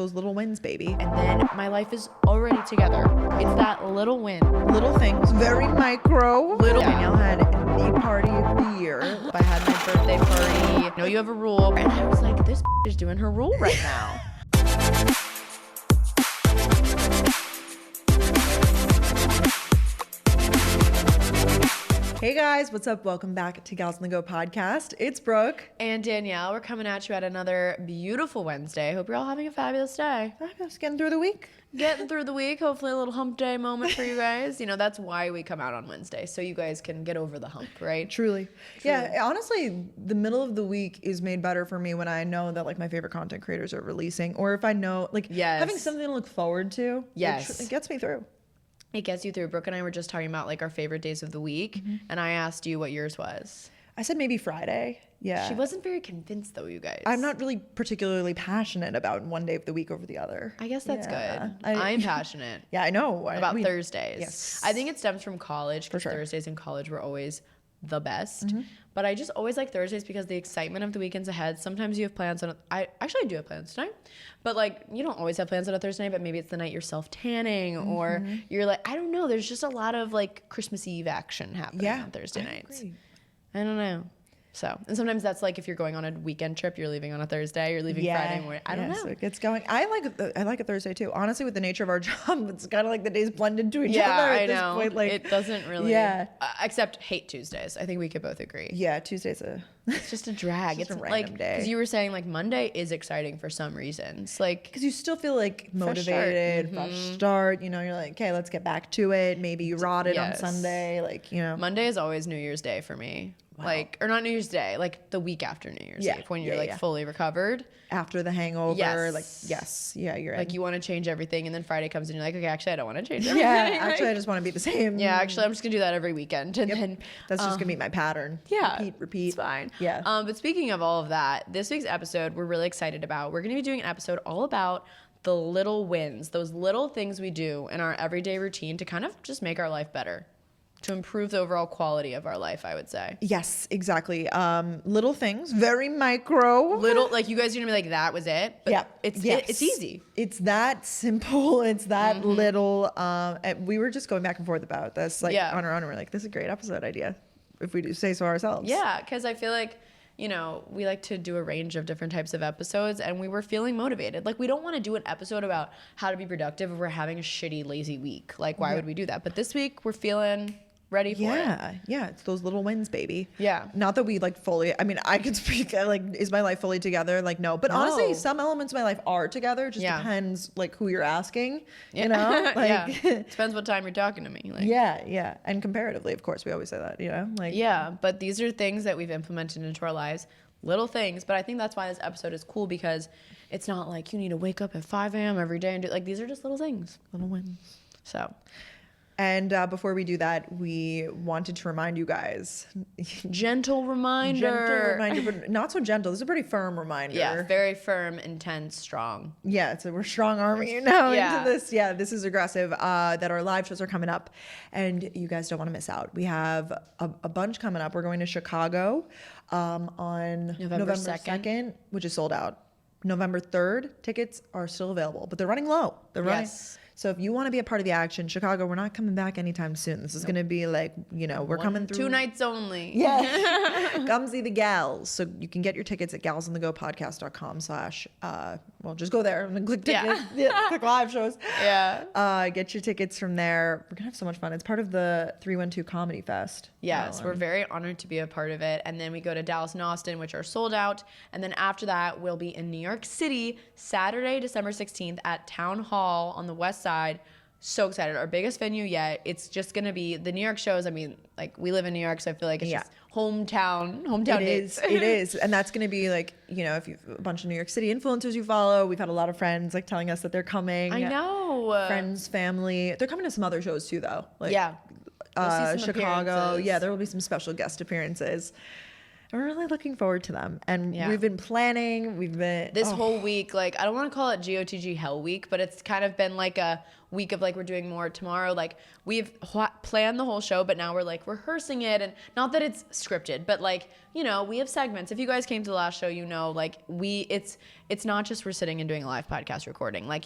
those little wins, baby. And then my life is already together. It's that little win. Little things, very micro. Little. Danielle had the party of the year. I had my birthday party. I know you have a rule. And I was like, this is doing her rule right now. Hey guys, what's up? Welcome back to Gals on the Go podcast. It's Brooke. And Danielle, we're coming at you at another beautiful Wednesday. Hope you're all having a fabulous day. Fabulous. Getting through the week. Getting through the week. Hopefully a little hump day moment for you guys. You know, that's why we come out on Wednesday. So you guys can get over the hump, right? Truly. Yeah, honestly, the middle of the week is made better for me when I know that like my favorite content creators are releasing, or if I know like having something to look forward to. Yes. It gets me through. It gets you through. Brooke and I were just talking about like our favorite days of the week, and I asked you what yours was. I said maybe Friday. Yeah. She wasn't very convinced though, you guys. I'm not really particularly passionate about one day of the week over the other. I guess that's good. I'm passionate. Yeah, I know. About Thursdays. Yes. I think it stems from college, because sure. Thursdays in college were always the best. But I just always like Thursdays because the excitement of the weekends ahead. Sometimes you have plans on I do have plans tonight, but like you don't always have plans on a Thursday night, but maybe it's the night you're self-tanning or you're like, I don't know, there's just a lot of like Christmas Eve action happening on Thursday nights. I don't know. So, and sometimes that's like if you're going on a weekend trip, you're leaving on a Thursday, you're leaving Friday morning. I don't know. So it gets going. I like a Thursday too. Honestly, with the nature of our job, it's kind of like the days blend into each other at this point. Like, it doesn't really. Except hate Tuesdays. I think we could both agree. Yeah, Tuesday's it's just a drag. It's a random like, day. Because you were saying like Monday is exciting for some reasons. Like, because you still feel like motivated, fresh start. You know, you're like, okay, let's get back to it. Maybe you rotted on Sunday. Like, you know. Monday is always New Year's Day for me. Wow. Like, or not New Year's Day, like the week after New Year's Eve when you're like fully recovered. After the hangover, you're like you want to change everything, and then Friday comes and you're like, okay, actually I don't want to change everything. Actually I just want to be the same. Yeah, actually I'm just gonna do that every weekend, and then that's just gonna be my pattern. Yeah, repeat. It's fine. Yeah. But speaking of all of that, this week's episode we're really excited about. We're gonna be doing an episode all about the little wins, those little things we do in our everyday routine to kind of just make our life better. To improve the overall quality of our life, I would say. Yes, exactly. Little things, very micro. Little, like you guys are gonna be like, that was it. But it's easy. It's that simple. It's that little. And we were just going back and forth about this, like on our own. We're like, this is a great episode idea, if we do say so ourselves. Yeah, because I feel like, you know, we like to do a range of different types of episodes, and we were feeling motivated. Like, we don't want to do an episode about how to be productive if we're having a shitty, lazy week. Like, why would we do that? But this week, we're feeling ready for it. Yeah, it's those little wins, baby. Yeah. Not that we like fully, I mean, I could speak like, is my life fully together? Like, no. But honestly, some elements of my life are together. It just depends like who you're asking, you know? Like, depends what time you're talking to me. Like, yeah. And comparatively, of course, we always say that, you know? Like, yeah, but these are things that we've implemented into our lives. Little things. But I think that's why this episode is cool, because it's not like you need to wake up at 5 a.m. every day and do, like, these are just little things. Little wins. So... And before we do that, we wanted to remind you guys. Gentle reminder, but not so gentle. This is a pretty firm reminder. Yeah, very firm, intense, strong. Yeah, so we're strong arming now into this. Yeah, this is aggressive. That our live shows are coming up, and you guys don't want to miss out. We have a bunch coming up. We're going to Chicago on November 2nd, which is sold out. November 3rd, tickets are still available, but they're running low. They're running. So if you want to be a part of the action, Chicago, we're not coming back anytime soon. This is going to be like, you know, we're coming through. 2 nights only. Yeah. Come see the gals. So you can get your tickets at galsonthegopodcast.com/ well, just go there and click tickets. Click live shows. Yeah. Get your tickets from there. We're going to have so much fun. It's part of the 312 Comedy Fest. Yes, we're very honored to be a part of it. And then we go to Dallas and Austin, which are sold out. And then after that, we'll be in New York City, Saturday, December 16th at Town Hall on the West Side. So excited. Our biggest venue yet. It's just going to be the New York shows. I mean, like, we live in New York, so I feel like it's just hometown dates. It is. And that's going to be like, you know, if you have a bunch of New York City influencers you follow, we've had a lot of friends like telling us that they're coming. I know. Friends, family. They're coming to some other shows too, though. Like, Chicago. Yeah, there will be some special guest appearances. I'm really looking forward to them. And we've been planning. We've been this whole week. Like, I don't want to call it GOTG Hell Week, but it's kind of been like a week of like we're doing more tomorrow. Like, we've planned the whole show, but now we're like rehearsing it. And not that it's scripted, but like, you know, we have segments. If you guys came to the last show, you know, like it's not just we're sitting and doing a live podcast recording. Like,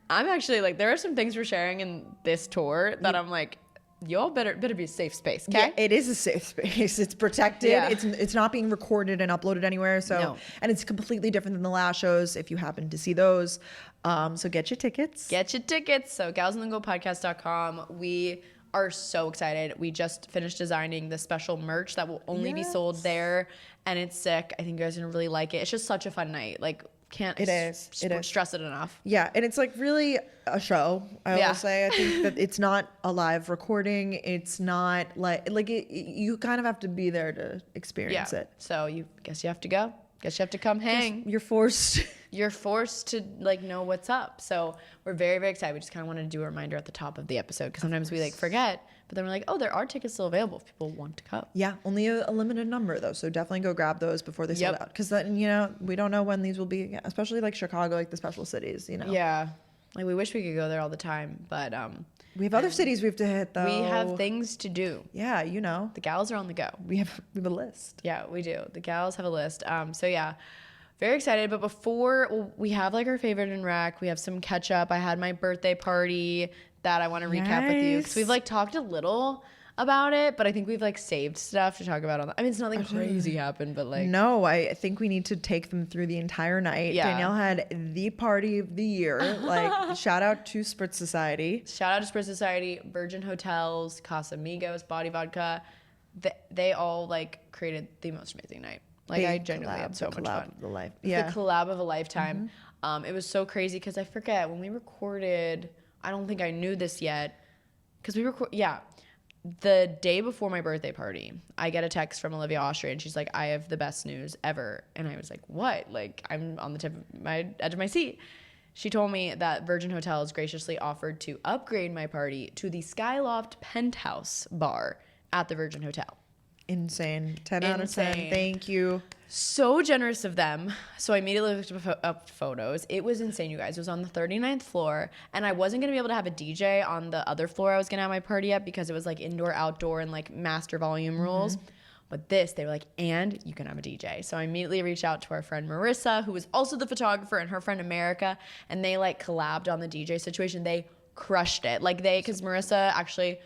I'm actually like, there are some things we're sharing in this tour that I'm like, y'all better be a safe space, okay? Yeah, it is a safe space. It's protected. Yeah. It's not being recorded and uploaded anywhere. So and it's completely different than the last shows if you happen to see those. So get your tickets. Get your tickets. So galsandthegopodcast.com. We are so excited. We just finished designing the special merch that will only be sold there, and it's sick. I think you guys are gonna really like it. It's just such a fun night. Like, can't stress it enough. Yeah, and it's like really a show. I will say. I think that it's not a live recording. It's not like you kind of have to be there to experience it. So you have to go. Guess you have to come hang. You're forced. You're forced to like know what's up. So we're very, very excited. We just kind of wanted to do a reminder at the top of the episode because sometimes we like forget, but then we're like, oh, there are tickets still available if people want to come. Yeah, only a limited number though. So definitely go grab those before they sold out. Because then, you know, we don't know when these will be, especially like Chicago, like the special cities, you know. Yeah. Like we wish we could go there all the time, but we have other cities we have to hit though. We have things to do. Yeah, you know. The gals are on the go. We have a list. Yeah, we do. The gals have a list. So yeah, very excited. But before we have like our favorite in rec, we have some catch up. I had my birthday party that I want to recap with you because we've like talked a little about it, but I think we've like saved stuff to talk about on the, I mean, it's nothing crazy happened, but like no, I think we need to take them through the entire night. Danielle had the party of the year. Like shout out to Spritz Society, Virgin Hotels, Casamigos, Body Vodka. They all like created the most amazing night. Like I genuinely had so much fun. The collab of a lifetime. It was so crazy because I forget when we recorded. I don't think I knew this yet because the day before my birthday party, I get a text from Olivia Austria and she's like, I have the best news ever. And I was like, what? Like, I'm on the edge of my seat. She told me that Virgin Hotels graciously offered to upgrade my party to the Skyloft Penthouse bar at the Virgin Hotel. Insane. 10 out of 10. Thank you. So generous of them. So I immediately looked up photos. It was insane, you guys. It was on the 39th floor, and I wasn't going to be able to have a DJ on the other floor I was going to have my party at because it was like indoor, outdoor, and like master volume rules. But they were like, and you can have a DJ. So I immediately reached out to our friend Marissa, who was also the photographer, and her friend America, and they like collabed on the DJ situation. They crushed it. Like because Marissa actually...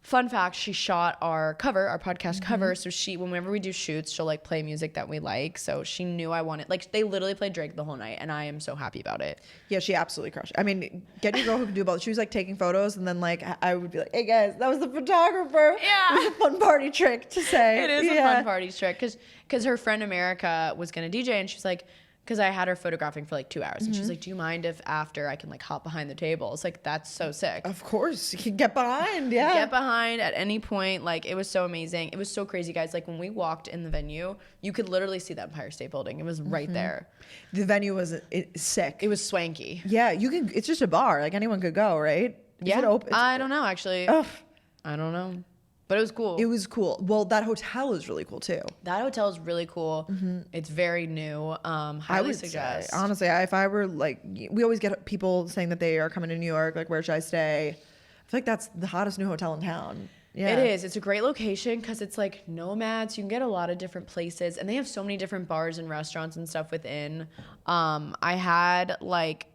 Fun fact, she shot our podcast cover. So whenever we do shoots, she'll like play music that we like. So she knew I wanted, like they literally played Drake the whole night and I am so happy about it. Yeah, she absolutely crushed it. I mean, get your girl who can do both. She was like taking photos and then like I would be like, hey guys, that was the photographer. Yeah. It was a fun party trick to say. It is a fun party trick because her friend America was going to DJ and she's like, because I had her photographing for like 2 hours. And she's like, do you mind if after I can like hop behind the table? It's like, that's so sick. Of course. You can get behind. Yeah. Get behind at any point. Like, it was so amazing. It was so crazy, guys. Like, when we walked in the venue, you could literally see the Empire State Building. It was right there. The venue was sick. It was swanky. Yeah. It's just a bar. Like, anyone could go, right? Is it open? I don't know, actually. I don't know. But it was cool. It was cool. Well, that hotel is really cool too. That hotel is really cool. It's very new. Highly suggest. Say, honestly, if I were like, we always get people saying that they are coming to New York. Like, where should I stay? I feel like that's the hottest new hotel in town. Yeah. It is. It's a great location because it's like nomads. You can get a lot of different places, and they have so many different bars and restaurants and stuff within. I had like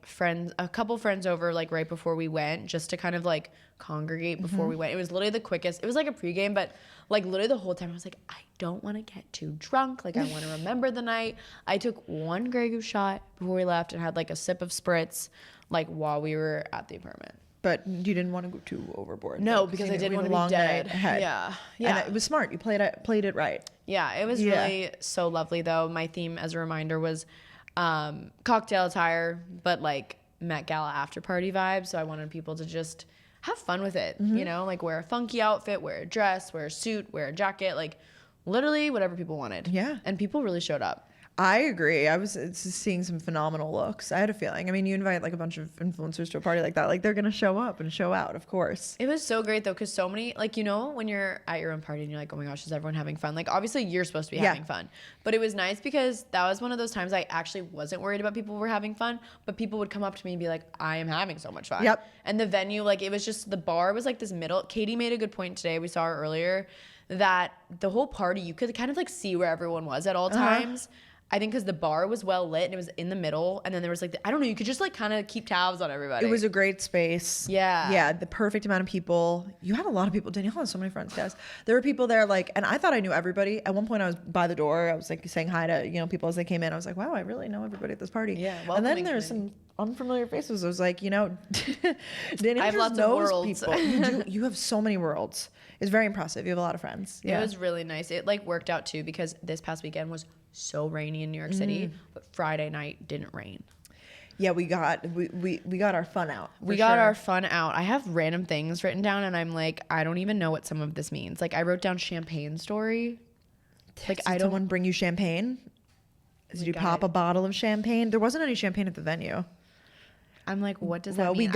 a couple friends over like right before we went, just to kind of like congregate before we went. It was literally the quickest. It was like a pregame, but like literally the whole time I was like, I don't want to get too drunk. Like I want to remember the night. I took one Grey Goose shot before we left and had like a sip of spritz like while we were at the apartment. But you didn't want to go too overboard. No, because I didn't want to be dead. Yeah. And it was smart. You played it right. Yeah, it was really so lovely, though. My theme, as a reminder, was cocktail attire, but like Met Gala after party vibes. So I wanted people to just have fun with it, you know? Like wear a funky outfit, wear a dress, wear a suit, wear a jacket. Like literally whatever people wanted. Yeah. And people really showed up. I agree. I was seeing some phenomenal looks. I had a feeling. I mean, you invite like a bunch of influencers to a party like that, like they're gonna show up and show out, of course. It was so great though, because so many, like, you know, when you're at your own party and you're like, oh my gosh, is everyone having fun? Like, obviously you're supposed to be having fun, but it was nice because that was one of those times I actually wasn't worried about people were having fun, but people would come up to me and be like, I am having so much fun. Yep. And the venue, like, it was just, the bar was like this middle. Katie made a good point today. We saw her earlier that the whole party, you could kind of like see where everyone was at all times. I think because the bar was well lit and it was in the middle, and then there was like, I don't know, you could just like kind of keep tabs on everybody. It was a great space. Yeah, the perfect amount of people. You had a lot of people. Danielle has so many friends, guys. There were people there like, and I thought I knew everybody. At one point I was by the door. I was like saying hi to, you know, people as they came in. I was like, wow, I really know everybody at this party. Yeah, and then there's some unfamiliar faces. I was like, you know, Danielle I have just lots knows of worlds. people. You have so many worlds. It's very impressive. You have a lot of friends. Yeah. It was really nice. It like worked out too because this past weekend was so rainy in New York City, but Friday night didn't rain. Yeah, we got our fun out. We got our fun out. I have random things written down and I'm like, I don't even know what some of this means. Like I wrote down champagne story. Like Did someone bring you champagne? Did you pop a bottle of champagne? There wasn't any champagne at the venue. I'm like, what does that mean?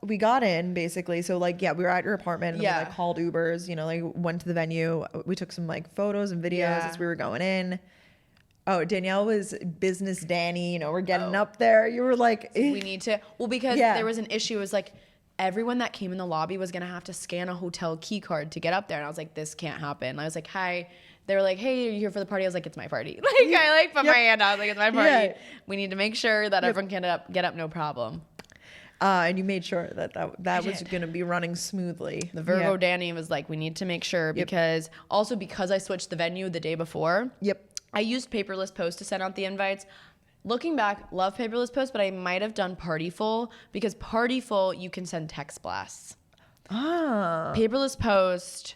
We got in basically. So like, yeah, we were at your apartment and we like called Ubers, you know, like went to the venue. We took some like photos and videos as we were going in. Oh, Danielle was business Danny, you know, we're getting up there. You were like, we need to, well, because there was an issue. It was like everyone that came in the lobby was going to have to scan a hotel key card to get up there. And I was like, this can't happen. I was like, hi. They were like, hey, are you here for the party? I was like, it's my party. Like I like put my hand out. I was like, it's my party. Yeah. We need to make sure that everyone can get up, no problem. And you made sure that was going to be running smoothly. The Virgo Danny was like, we need to make sure because I switched the venue the day before. I used paperless post to send out the invites. Looking back, love paperless post, but I might have done Partyful because Partyful, you can send text blasts. Paperless post,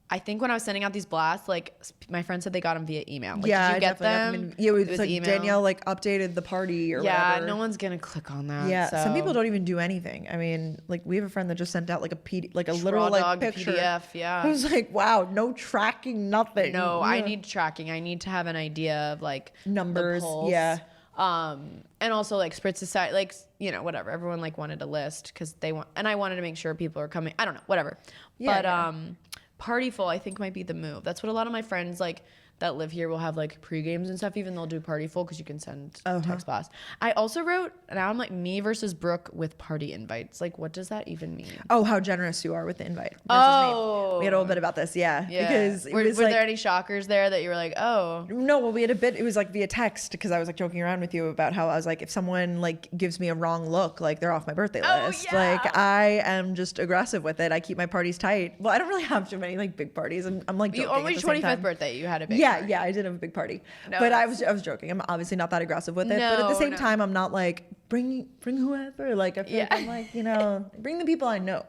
I think when I was sending out these blasts, like my friend said they got them via email. Like, did you get them? It was like email. Danielle like updated the party or whatever. Yeah, no one's gonna click on that. Yeah, so. some people don't even do anything. I mean, like we have a friend that just sent out like a literal like picture. PDF, yeah. I was like, wow, no tracking, nothing. No, I need tracking. I need to have an idea of like numbers. The pulse. Yeah. And also like Spritz Society, like, you know, whatever. Everyone like wanted a list because they want, and I wanted to make sure people are coming. I don't know, whatever. Yeah, but Partyful, I think, might be the move. That's what a lot of my friends like that live here will have like pre-games and stuff. Even they'll do Partyful because you can send text blasts. I also wrote, now I'm like me versus Brooke with party invites. Like, what does that even mean? Oh, how generous you are with the invite. Me. We had a little bit about this, because were there any shockers there that you were like, oh? No, well, we had a bit. It was like via text because I was like joking around with you about how I was like, if someone like gives me a wrong look, like they're off my birthday list. Yeah. Like I am just aggressive with it. I keep my parties tight. Well, I don't really have too many like big parties. I'm like joking. Only 25th birthday you had a big party. Yeah, I did have a big party. No, but I was joking. I'm obviously not that aggressive with it. But at the same time, I'm not like bring whoever. Like I feel like I'm like, you know, bring the people I know.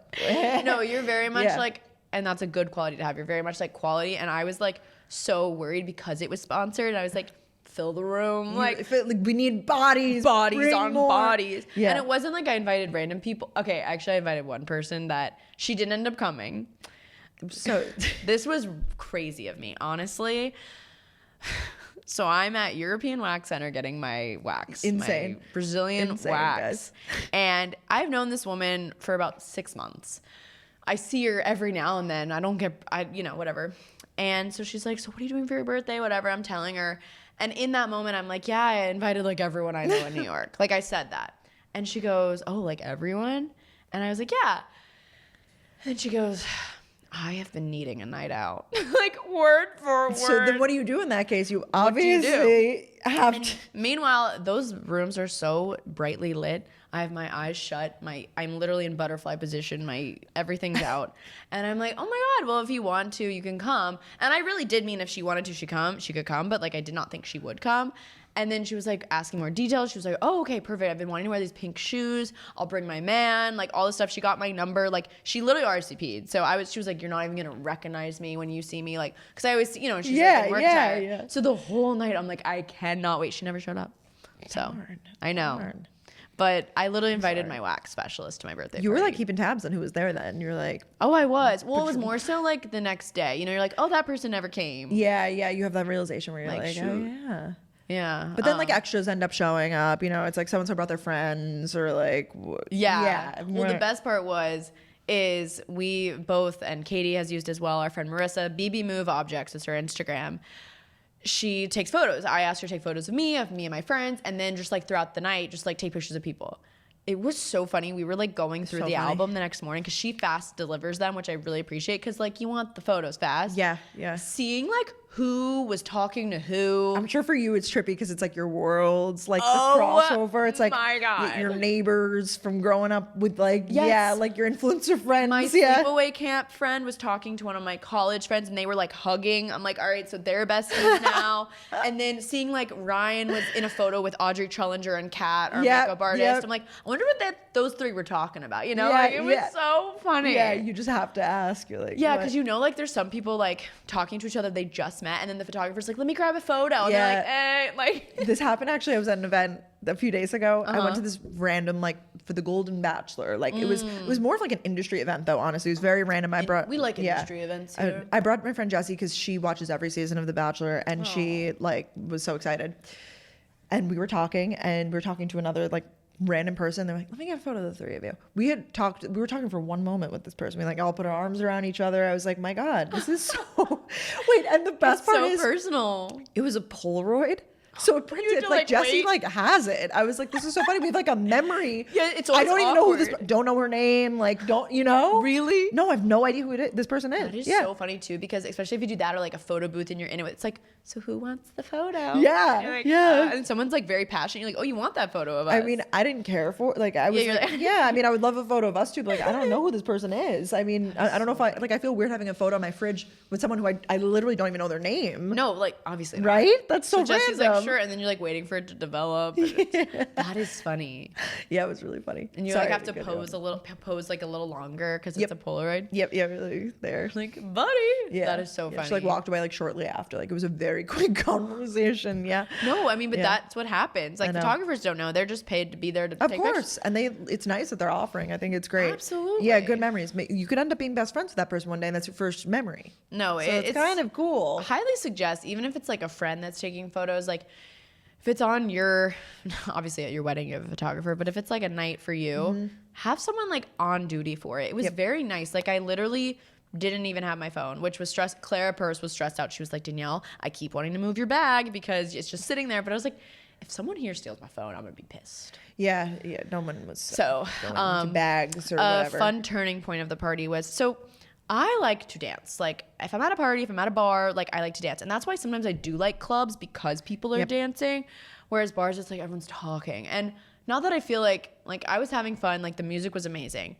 No, you're very much like, and that's a good quality to have. You're very much like quality. And I was like so worried because it was sponsored. And I was like, fill the room. Like we need bodies on more. Bodies. Yeah. And it wasn't like I invited random people. Okay, actually I invited one person that she didn't end up coming. So this was crazy of me, honestly. So I'm at European Wax Center getting my wax. Insane. My Brazilian wax. Guys. And I've known this woman for about 6 months. I see her every now and then. Whatever. And so she's like, so what are you doing for your birthday? Whatever. I'm telling her. And in that moment, I'm like, yeah, I invited like everyone I know in New York. Like I said that. And she goes, oh, like everyone? And I was like, yeah. And she goes, I have been needing a night out. Like word for word. So then what do you do in that case? You obviously have to. Meanwhile, those rooms are so brightly lit. I have my eyes shut. I'm literally in butterfly position. Everything's out. And I'm like, oh my God, well, if you want to, you can come. And I really did mean if she wanted to, she could come. But like, I did not think she would come. And then she was like asking more details. She was like, oh, okay, perfect. I've been wanting to wear these pink shoes. I'll bring my man, like all this stuff. She got my number. Like she literally RSVP'd. So she was like, you're not even going to recognize me when you see me. Like, cause I always, you know, she's like, work tired. Yeah. So the whole night I'm like, I cannot wait. She never showed up. So I know. Darn. But I literally invited my wax specialist to my birthday party. You were like keeping tabs on who was there then. You were like... Oh, I was. Well, it was more so like the next day. You know, you're like, oh, that person never came. Yeah. You have that realization where you're like oh, yeah. Yeah. But then like extras end up showing up, you know, it's like someone brought their friends or like, Well, the best part is we both, and Katie has used as well, our friend Marissa, BB Move Objects is her Instagram. She takes photos. I asked her to take photos of me and my friends, and then just like throughout the night, just like take pictures of people. It was so funny. We were like going through the album the next morning because she fast delivers them, which I really appreciate because like you want the photos fast. Yeah, yeah. Seeing like who was talking to who. I'm sure for you it's trippy because it's like your worlds, like the crossover. It's like my God. Your neighbors from growing up with like, like your influencer friends. My sleepaway camp friend was talking to one of my college friends and they were like hugging. I'm like, all right, so they're besties now. And then seeing like Ryan was in a photo with Audrey Trellinger and Kat, our makeup artist. I'm like, I wonder what those three were talking about, you know? Like it was so funny. Yeah, you just have to ask. You're like, yeah, because you know, like there's some people like talking to each other they just met, and then the photographer's like, let me grab a photo. And they're like, eh, like this happened actually. I was at an event a few days ago. I went to this random like for the Golden Bachelor. Like it was more of like an industry event though, honestly. It was very random. We like industry events here. I brought my friend Jessie because she watches every season of The Bachelor and she like was so excited. And we were talking to another like random person. They're like, let me get a photo of the three of you. We were talking for one moment with this person. We like all put our arms around each other. I was like, my God, this is so wait, and the best part is personal. It was a Polaroid. So it printed like Jessie like has it. I was like, this is so funny. We have like a memory. Yeah, it's I don't even know who awkward. don't know her name. Like, don't you know? Really? No, I have no idea who this person is. That is so funny too, because especially if you do that or like a photo booth and you're in it, it's like, so who wants the photo? Yeah, like, yeah. And someone's like very passionate. You're like, oh, you want that photo of us? I mean, I didn't care for like I was like, I mean, I would love a photo of us too, but like I don't know who this person is. I mean, I don't know if I feel weird having a photo on my fridge with someone who I literally don't even know their name. No, like obviously not. Right? That's so random. Jessie's like, sure, and then you're like waiting for it to develop. That is funny. Yeah, it was really funny. And you like have to pose like a little longer because it's a Polaroid. Yep, yeah, really there. Like, buddy. Yeah. That is so funny. She like walked away like shortly after. Like it was a very quick conversation. Yeah. No, I mean, but that's what happens. Like photographers don't know. They're just paid to be there to take pictures. And it's nice that they're offering. I think it's great. Absolutely. Yeah, good memories. You could end up being best friends with that person one day and that's your first memory. No, so it's kind of cool. Highly suggest, even if it's like a friend that's taking photos, like if it's on your, obviously at your wedding you have a photographer, but if it's like a night for you, have someone like on duty for it. It was very nice. Like I literally didn't even have my phone, which was stressed. Clara Purse was stressed out. She was like, Danielle, I keep wanting to move your bag because it's just sitting there. But I was like, if someone here steals my phone, I'm gonna be pissed. Yeah, no one was so going into bags or whatever. A fun turning point of the party was I like to dance. Like if I'm at a party, if I'm at a bar, like I like to dance. And that's why sometimes I do like clubs because people are dancing. Whereas bars, it's like everyone's talking. And not that I feel like I was having fun, like the music was amazing.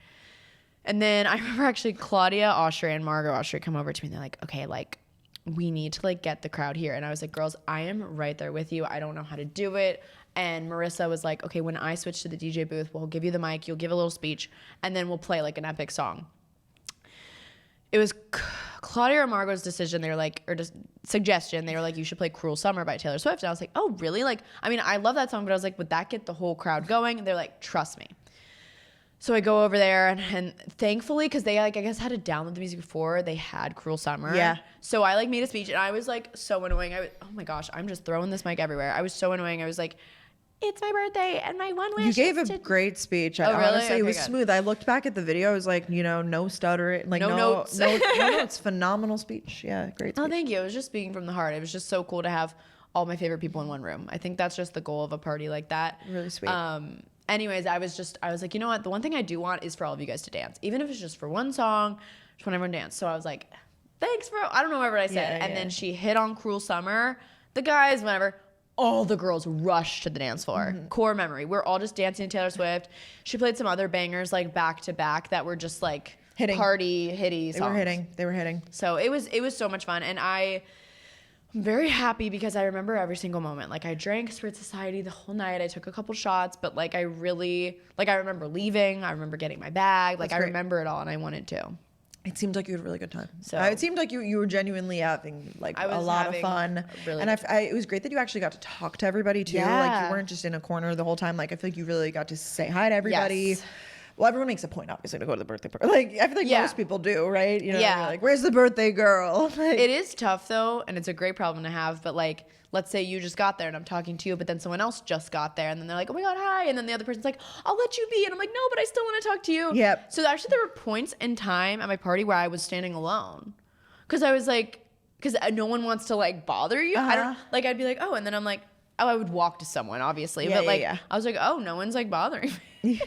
And then I remember actually Claudia Austria and Margot Austria come over to me and they're like, okay, like we need to like get the crowd here. And I was like, girls, I am right there with you. I don't know how to do it. And Marissa was like, okay, when I switch to the DJ booth, we'll give you the mic, you'll give a little speech, and then we'll play like an epic song. It was Claudia or Margot's decision. They were like, or just suggestion. They were like, you should play "Cruel Summer" by Taylor Swift. And I was like, oh, really? Like, I mean, I love that song, but I was like, would that get the whole crowd going? And they're like, trust me. So I go over there, and thankfully, because they like I guess had to download the music before they had "Cruel Summer." Yeah. So I like made a speech, and I was like so annoying. Oh my gosh, I'm just throwing this mic everywhere. I was so annoying. I was like, it's my birthday and my one wish. You gave a great speech. Oh, really? Honestly, okay, it was good. Smooth. I looked back at the video. I was like, no stuttering, like no notes. no notes. Phenomenal speech. Yeah, great speech. Oh, thank you. It was just speaking from the heart. It was just so cool to have all my favorite people in one room. I think that's just the goal of a party like that. Really sweet. Anyways, I was like, you know what? The one thing I do want is for all of you guys to dance, even if it's just for one song. Just want everyone to dance. So I was like, thanks for. I don't know what I said. And then she hit on "Cruel Summer." The guys, whatever. All the girls rushed to the dance floor. Core memory. We're all just dancing to Taylor Swift. She played some other bangers like back to back that were just like hitty songs. They were hitting. So it was so much fun, and I'm very happy because I remember every single moment. Like I drank Spirit Society the whole night. I took a couple shots, but like I remember leaving. I remember getting my bag. Like I remember it all, and I wanted to. It seemed like you had a really good time. So it seemed like you were genuinely having like a lot of fun. And it was great that you actually got to talk to everybody too. Yeah. Like you weren't just in a corner the whole time. Like I feel like you really got to say hi to everybody. Yes. Well, everyone makes a point, obviously, to go to the birthday party. Like, I feel like most people do, right? You know, Yeah. you're like, where's the birthday girl? Like, it is tough, though, and it's a great problem to have. But, like, let's say you just got there and I'm talking to you, but then someone else just got there. And then they're like, oh, my God, hi. And then the other person's like, I'll let you be. And I'm like, no, but I still want to talk to you. Yep. So, actually, there were points in time at my party where I was standing alone. Because I was like, because no one wants to, like, bother you. I don't, like, I'd be like, oh, and then I'm like, oh, I would walk to someone, obviously. But, like, I was like, oh, no one's, like, bothering me.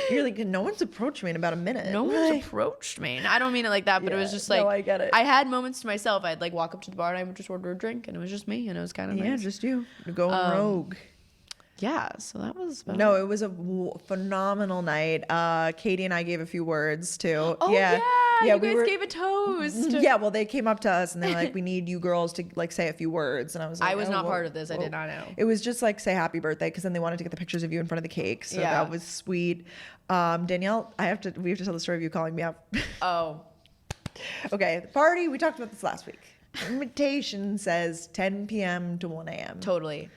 You're like, no one's approached me in about a minute. No one's approached me. And I don't mean it like that, but it was just like, no, I get it. I had moments to myself. I'd like walk up to the bar and I would just order a drink and it was just me and it was kind of nice. Just you. Going rogue. Yeah, so that was fun. No, it was a phenomenal night. Katie and I gave a few words too. Oh yeah, you guys gave a toast. Yeah, well, they came up to us and they're like, "We need you girls to like say a few words." And I was like, I was not part of this. I did not know. It was just like say happy birthday because then they wanted to get the pictures of you in front of the cake. So that was sweet. Danielle, we have to tell the story of you calling me up. Oh. Okay, the party. We talked about this last week. Invitation says 10 p.m. to 1 a.m. Totally.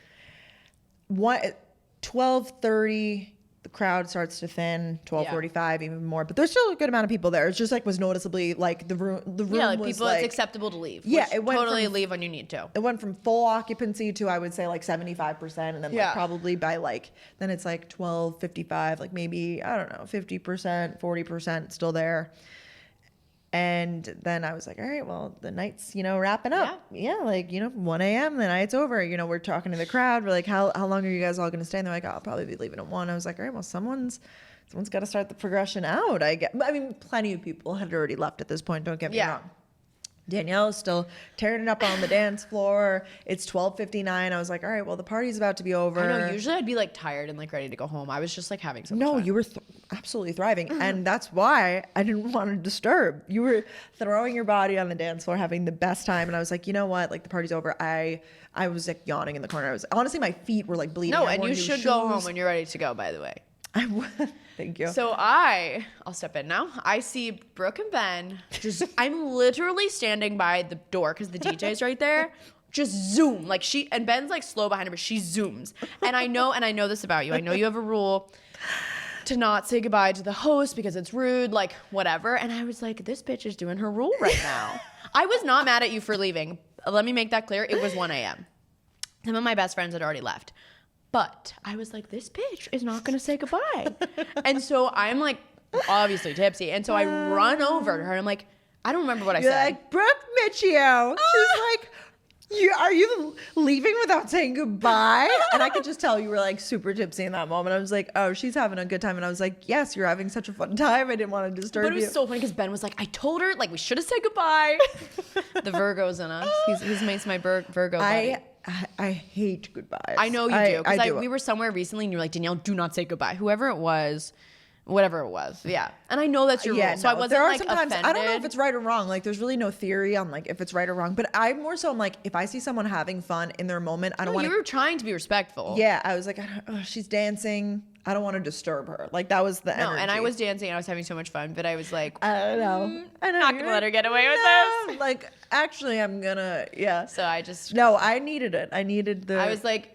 12:30 the crowd starts to thin. 12:45 even more, but there's still a good amount of people there. It's just like was noticeably like the room like was people like, it's acceptable to leave. Yeah, it went totally leave when you need to. It went from full occupancy to I would say like 75%, and then like probably by like then it's like 12:55, like maybe I don't know 50%, 40% still there. And then I was like, all right, well, the night's, wrapping up. Yeah, like, 1 a.m., the night's over. We're talking to the crowd. We're like, how long are you guys all going to stay? And they're like, I'll probably be leaving at 1. I was like, all right, well, someone's got to start the progression out. I mean, plenty of people had already left at this point. Don't get me wrong. Danielle is still tearing it up on the dance floor. It's 12:59. I was like, all right, well, the party's about to be over. I know. Usually I'd be like tired and like ready to go home. I was just like having so much fun. No, you were absolutely thriving. And that's why I didn't want to disturb. You were throwing your body on the dance floor, having the best time. And I was like, you know what? Like the party's over. I was like yawning in the corner. I was honestly, my feet were like bleeding. No, and you should go home when you're ready to go, by the way. Thank you. So I'll step in now. I see Brooke and Ben. I'm literally standing by the door because the DJ's right there. Just zoom. Like and Ben's like slow behind her, but she zooms. And I know this about you. I know you have a rule to not say goodbye to the host because it's rude, like whatever. And I was like, this bitch is doing her rule right now. I was not mad at you for leaving. Let me make that clear. It was 1 a.m. Some of my best friends had already left. But I was like, this bitch is not going to say goodbye. And so I'm like, obviously tipsy. And so I run over to her. And I'm like, I don't remember what I said. You're like, Brooke Michio. She's like, are you leaving without saying goodbye? And I could just tell you were like super tipsy in that moment. I was like, oh, she's having a good time. And I was like, yes, you're having such a fun time. I didn't want to disturb you. But it was so funny because Ben was like, I told her, like, we should have said goodbye. The Virgo's in us. He's my Virgo buddy. I hate goodbyes. I know you do. Because we were somewhere recently and you're like, Danielle, do not say goodbye. Whoever it was, whatever it was. Yeah. And I know that's your rule. So I wasn't like offended. I don't know if it's right or wrong. Like there's really no theory on like if it's right or wrong. But I'm more so I'm like, if I see someone having fun in their moment, I don't want to. You were trying to be respectful. Yeah. I was like, she's dancing. I don't want to disturb her. Like that was the energy. No, and I was dancing and I was having so much fun, but I was like, I don't know. I'm not gonna let her get away with this. Like actually I'm gonna So I just I needed it. I was like,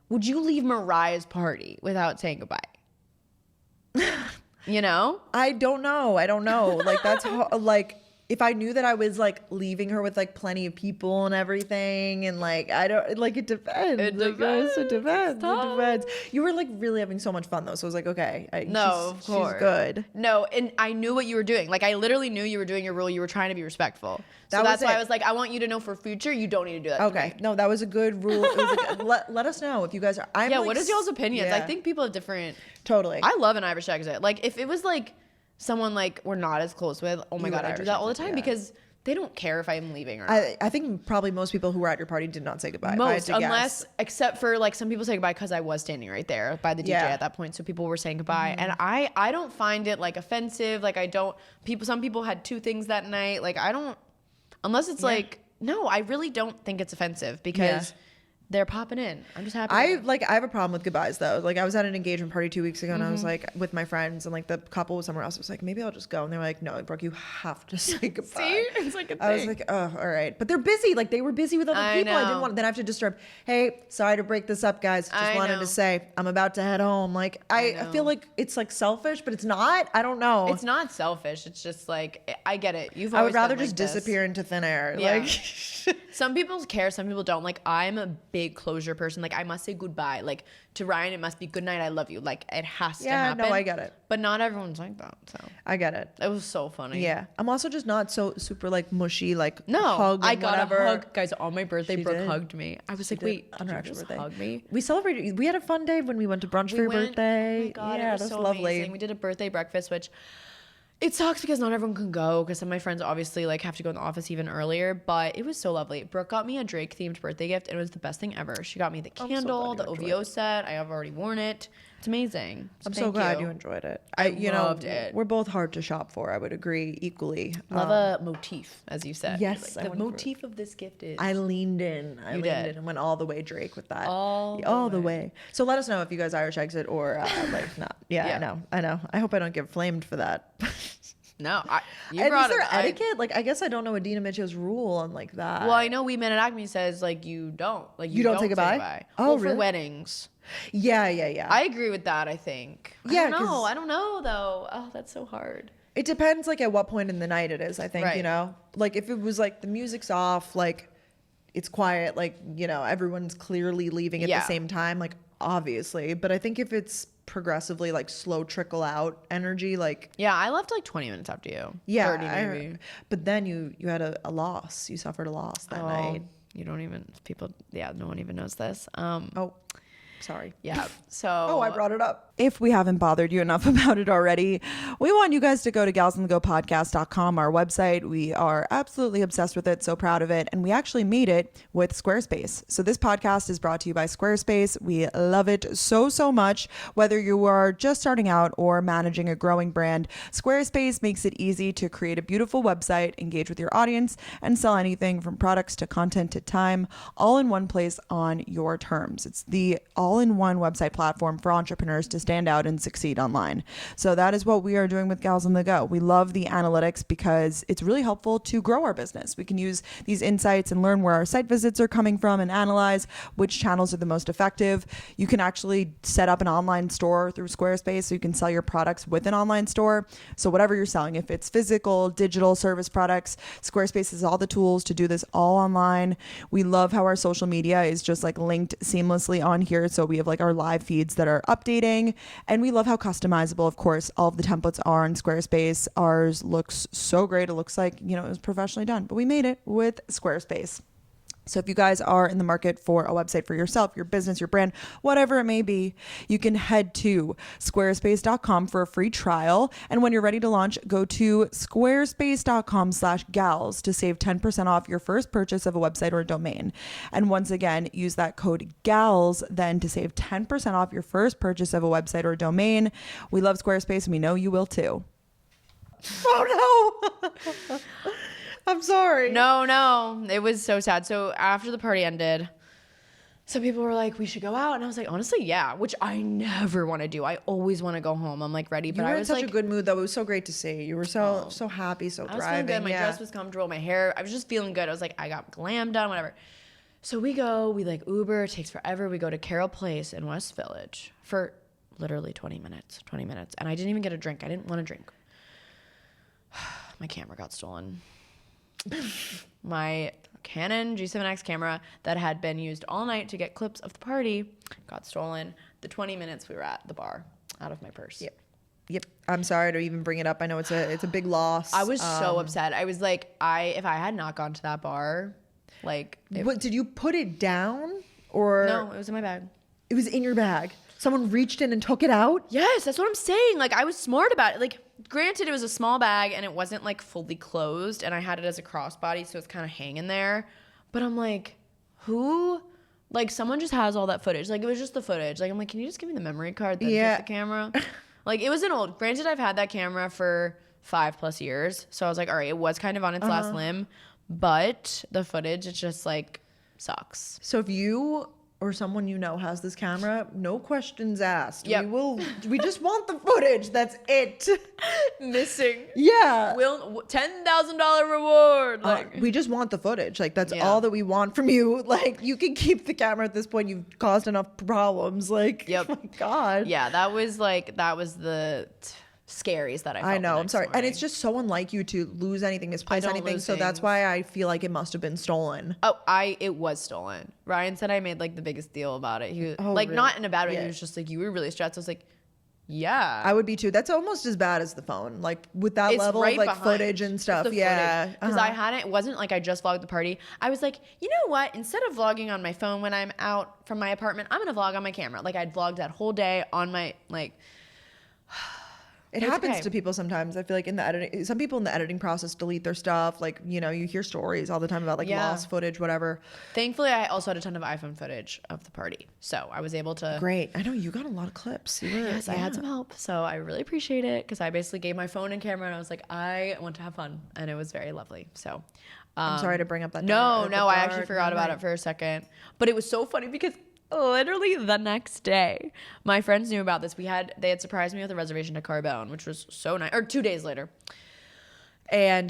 would you leave Mariah's party without saying goodbye? I don't know. Like that's like if I knew that I was like leaving her with like plenty of people and everything, and like I don't like it depends. It depends. You were like really having so much fun though, so I was like, okay, of course, she's good. No, and I knew what you were doing. Like I literally knew you were doing your rule. You were trying to be respectful. So that's why I was like, I want you to know for future, you don't need to do that. Okay, no, that was a good rule. It was like, let us know if you guys are. What is y'all's opinions? Yeah. I think people have different. Totally. I love an Irish exit. Like if it was like someone like we're not as close with, oh my God, I do that all the time because they don't care if I'm leaving or not. I think probably most people who were at your party did not say goodbye. Except for like some people say goodbye because I was standing right there by the DJ at that point, so people were saying goodbye, and I don't find it like offensive. Like some people had 2 things that night. Like I don't, unless it's like no, I really don't think it's offensive because they're popping in. I'm just happy. I have a problem with goodbyes though. Like I was at an engagement party 2 weeks ago and I was like with my friends and like the couple was somewhere else. I was like, maybe I'll just go. And they were like, no, Brooke, you have to say goodbye. See? It's like a thing. I was like, oh, all right. But they're busy. Like they were busy with other people. I didn't want, then I have to disturb. Hey, sorry to break this up, guys. Just wanted to say I'm about to head home. Like I feel like it's like selfish, but it's not. I don't know. It's not selfish. It's just like, I get it. I would rather just disappear into thin air. Yeah. Like some people care, some people don't. Like I'm a big closure person. Like I must say goodbye. Like to Ryan, it must be good night, I love you. Like it has to happen. Yeah, no, I get it. But not everyone's like that. So I get it. It was so funny. Yeah. I'm also just not so super like mushy, like hug. I got whatever. a hug. Guys, on my birthday, Brooke hugged me. I was like, wait, on her actual birthday. Hug me? We celebrated. We had a fun day when we went to brunch for your birthday. Oh my God, yeah, it was that so was lovely. amazing. We did a birthday breakfast, which it sucks because not everyone can go because some of my friends obviously like have to go in the office even earlier, but it was so lovely. Brooke got me a Drake themed birthday gift and it was the best thing ever. She got me the candle, the OVO set. I have already worn it. It's amazing. I'm so glad you enjoyed it. I loved it. We're both hard to shop for. I would agree equally. Love a motif, as you said. Yes. Like, the motif of this gift is. I leaned in. I leaned in and went all the way Drake with that. All the way. So let us know if you guys Irish exit or like not. Yeah, I know. I hope I don't get flamed for that. No, you and brought is there it. etiquette? Like, I guess I don't know Adina Mitchell's rule on like that. Well, I know We Men at Acme says like you don't say goodbye. Oh, really? For weddings. Yeah. I agree with that. I think. Yeah. I don't know though. Oh, that's so hard. It depends like at what point in the night it is. I think you know, like if it was like the music's off, like it's quiet, like you know everyone's clearly leaving at the same time, like obviously. But I think if it's progressively like slow trickle out energy, like I left like 20 minutes after you. 30 maybe. But then you had a loss. You suffered a loss that night. You don't even no one even knows this. Sorry. Yeah. So. I brought it up. If we haven't bothered you enough about it already, we want you guys to go to galsonthegopodcast.com, our website. We are absolutely obsessed with it, so proud of it. And we actually made it with Squarespace. So this podcast is brought to you by Squarespace. We love it so much. Whether you are just starting out or managing a growing brand, Squarespace makes it easy to create a beautiful website, engage with your audience, and sell anything from products to content to time, all in one place on your terms. It's the all-in-one website platform for entrepreneurs to stand out and succeed online. So that is what we are doing with Gals on the Go. We love the analytics because it's really helpful to grow our business. We can use these insights and learn where our site visits are coming from and analyze which channels are the most effective. You can actually set up an online store through Squarespace so you can sell your products with an online store. So whatever you're selling, if it's physical, digital, service products, Squarespace has all the tools to do this all online. We love how our social media is just like linked seamlessly on here. So we have like our live feeds that are updating, and we love how customizable, of course, all of the templates are on Squarespace. Ours looks so great. It looks like, you know, it was professionally done, but we made it with Squarespace. So if you guys are in the market for a website for yourself, your business, your brand, whatever it may be, you can head to squarespace.com for a free trial. And when you're ready to launch, go to squarespace.com/gals to save 10% off your first purchase of a website or a domain. And once again, use that code GALS then to save 10% off your first purchase of a website or a domain. We love Squarespace and we know you will too. Oh no. I'm sorry. No. It was so sad. So after the party ended, some people were like, we should go out. And I was like, honestly, yeah, which I never want to do. I always want to go home. I'm like ready. But I was in such like, a good mood though. It was so great to see. You were so happy, so thriving. I was feeling good. My dress was comfortable. My hair, I was just feeling good. I was like, I got glam done, whatever. So we like Uber. It takes forever. We go to Carroll Place in West Village for literally 20 minutes. And I didn't even get a drink. I didn't want to drink. My camera got stolen. My Canon G7X camera that had been used all night to get clips of the party got stolen. The 20 minutes we were at the bar out of my purse. Yep. I'm sorry to even bring it up. I know it's a big loss. I was so upset. I was like, if I had not gone to that bar, like. What, did you put it down or? No, it was in my bag. It was in your bag. Someone reached in and took it out? Yes, that's what I'm saying. Like, I was smart about it. Like, granted, it was a small bag and it wasn't like fully closed, and I had it as a crossbody, so it's kind of hanging there. But I'm like, who? Like, someone just has all that footage. Like, it was just the footage. Like, I'm like, can you just give me the memory card then take the camera? Like, it was an old. Granted, I've had that camera for 5+ years, so I was like, all right, it was kind of on its last limb, but the footage, it's just like sucks. So if you or someone you know has this camera, no questions asked. Yep. We just want the footage. That's it. Missing. Yeah. $10,000 reward. Like, we just want the footage. Like, that's Yeah. all that we want from you. Like, you can keep the camera at this point. You've caused enough problems. Like, Yep. oh my God. yeah, that was the scaries that I felt. I know. the I'm next sorry. And morning. it's just so unlike you to lose anything, misplace don't anything. lose So that's things. why I feel like it must have been stolen. Oh, it was stolen. Ryan said I made like the biggest deal about it. He was Oh, like, really? not in a bad way. Yeah. He was just like, you were really stressed. I was like, yeah. I would be too. That's almost as bad as the phone. Like, with that It's level right of like behind. footage and stuff. It's the Yeah. Because I hadn't, it wasn't like I just vlogged the party. I was like, you know what? Instead of vlogging on my phone when I'm out from my apartment, I'm going to vlog on my camera. Like, I'd vlogged that whole day on my, like, It It's happens okay. to people sometimes. I feel like in the editing, some people in the editing process delete their stuff. Like, you know, you hear stories all the time about like Yeah. lost footage, whatever. thankfully, I also had a ton of iPhone footage of the party. So I was able to. Great. I know you got a lot of clips. You were, Yes, I had some help. So I really appreciate it because I basically gave my phone and camera and I was like, I want to have fun. And it was very lovely. So. I'm sorry to bring up that. No, dark- no, I actually dark forgot about memory. it for a second. But it was so funny because literally the next day, my friends knew about this. They had surprised me with a reservation to Carbone, which was so nice. Or 2 days later. And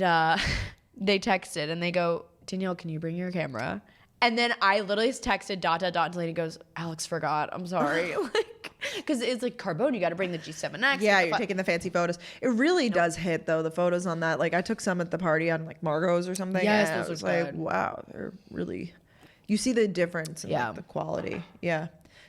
they texted and they go, Danielle, can you bring your camera? And then I literally texted ... and the lady goes, Alex forgot. I'm sorry. Like, because it's like Carbone, you got to bring the G7X. Yeah, you're taking the fancy photos. It really does hit though, the photos on that. Like, I took some at the party on like Margot's or something. Yes, and those I was are like, good. wow, they're really. You see the difference in Yeah. like, the quality. Yeah.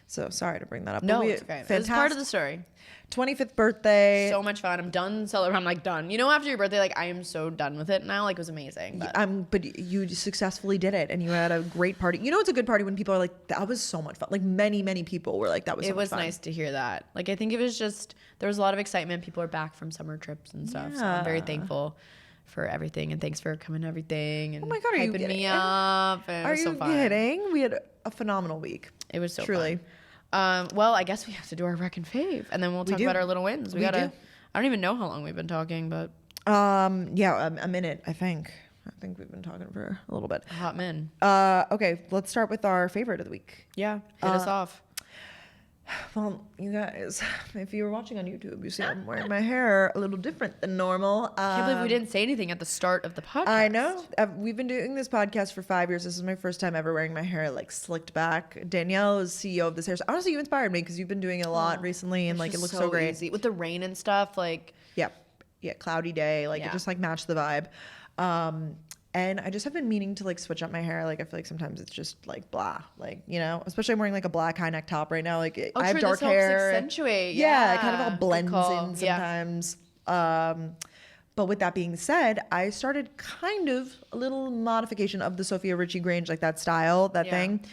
So sorry to bring that up. No, But it's okay. It's part of the story. 25th birthday. So much fun. I'm done celebrating. I'm like done. You know, after your birthday, like I am so done with it now. Like it was amazing. But But you successfully did it, and you had a great party. You know, it's a good party when people are like, "That was so much fun." Like many people were like, "That was." So it was much fun. nice to hear that. Like I think it was just there was a lot of excitement. People are back from summer trips and stuff. So I'm very Yeah. thankful for everything and thanks for coming to everything and Oh my God, are you hyping kidding? me up. And it Are was so you fun. kidding? We had a phenomenal week. It was so Truly. fun. Well, I guess we have to do our rec and fave, and then we'll talk do. about our little wins. We We gotta. do. I don't even know how long we've been talking, but Yeah, a minute, I think. I think we've been talking for a little bit. a hot min. Okay, let's start with our favorite of the week. Yeah, hit us off. Well, you guys, if you were watching on YouTube, you see I'm wearing my hair a little different than normal. I can't believe we didn't say anything at the start of the podcast. I know. We've been doing this podcast for 5 years. This is my first time ever wearing my hair like slicked back. Danielle is CEO of this hair. Honestly, you inspired me because you've been doing it a lot recently, and like it It's looks just so great. easy. With the rain and stuff. Like Yeah, cloudy day. Like Yeah. it just like matched the vibe. And I just have been meaning to like switch up my hair. Like I feel like sometimes it's just like blah, like you know. Especially I'm wearing like a black high neck top right now. Like I have true, dark this helps hair. accentuate. Yeah, it kind of all Good blends call. in Yeah. sometimes. But with that being said, I started kind of a little modification of the Sophia Richie Grange, like that style, that Yeah. thing.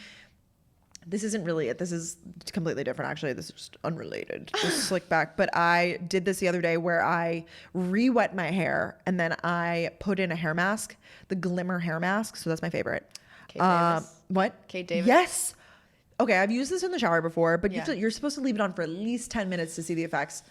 This isn't really it. This is completely different, actually. This is just unrelated, just slick back. But I did this the other day where I re-wet my hair and then I put in a hair mask, the Glimmer hair mask. So that's my favorite. Kate Davis? What? Kate Davis? Yes. Okay, I've used this in the shower before, but Yeah. you're supposed to leave it on for at least 10 minutes to see the effects.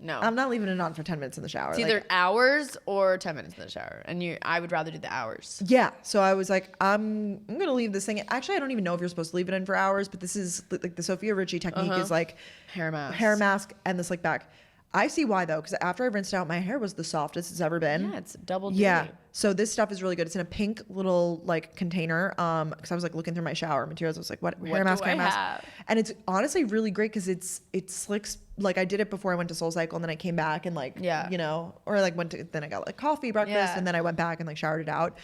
No. I'm not leaving it on for 10 minutes in the shower. It's Like, either hours or 10 minutes in the shower. And I would rather do the hours. yeah. So I was like, I'm going to leave this thing. Actually, I don't even know if you're supposed to leave it in for hours, but this is like the Sophia Richie technique is like Hair mask. hair mask and the slick back. I see why though, because after I rinsed out, my hair was the softest it's ever been. Yeah, it's double duty. Yeah. So this stuff is really good. It's in a pink little like container. Because I was like looking through my shower materials. I was like, what hair mask, do I hair mask. have? And it's honestly really great because it slicks. Like I did it before I went to Soul Cycle and then I came back and like, Yeah. you know, or like then I got like coffee, breakfast, Yeah. and then I went back and like showered it out.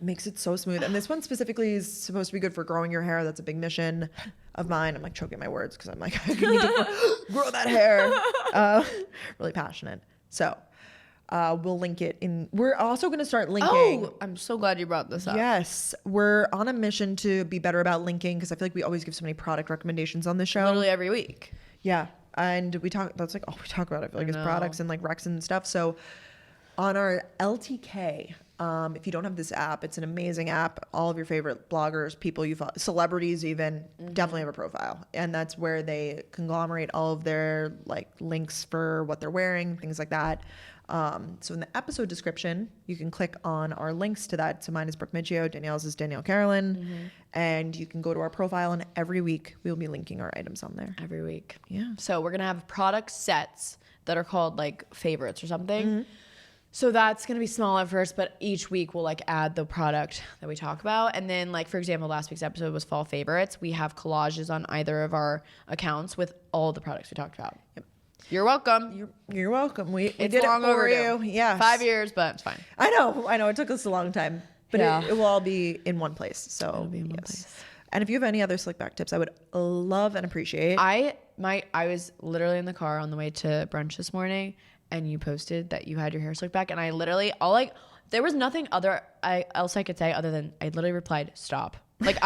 It makes it so smooth. And this one specifically is supposed to be good for growing your hair. That's a big mission of mine. I'm like choking my words because I'm like, I need to grow that hair. Really passionate. So we'll link it in. We're also going to start linking. Oh, I'm so glad you brought this up. Yes, we're on a mission to be better about linking because I feel like we always give so many product recommendations on the show. Literally every week. Yeah, and we talk. That's like all we talk about. I feel like is products and like Rex and stuff. So on our LTK If you don't have this app, it's an amazing app. All of your favorite bloggers, people you follow, celebrities even, definitely have a profile. And that's where they conglomerate all of their like links for what they're wearing, things like that. So in the episode description, you can click on our links to that. So mine is Brooke Michio, Danielle's is Danielle Carolyn. And you can go to our profile, and every week we'll be linking our items on there. Every week. Yeah. So we're going to have product sets that are called like favorites or something. So that's going to be small at first, but each week we'll like add the product that we talk about. And then like, for example, last week's episode was fall favorites. We have collages on either of our accounts with all the products we talked about. Yep. You're welcome. You're welcome. We did long it for overdue. you. Yeah. 5 years, but it's fine. I know. It took us a long time, but Yeah. it will all be in one place. So It'll be in one place. And if you have any other slick back tips, I would love and appreciate. I was literally in the car on the way to brunch this morning, and you posted that you had your hair slicked back, and I literally there was nothing else I could say other than I literally replied, "Stop." Like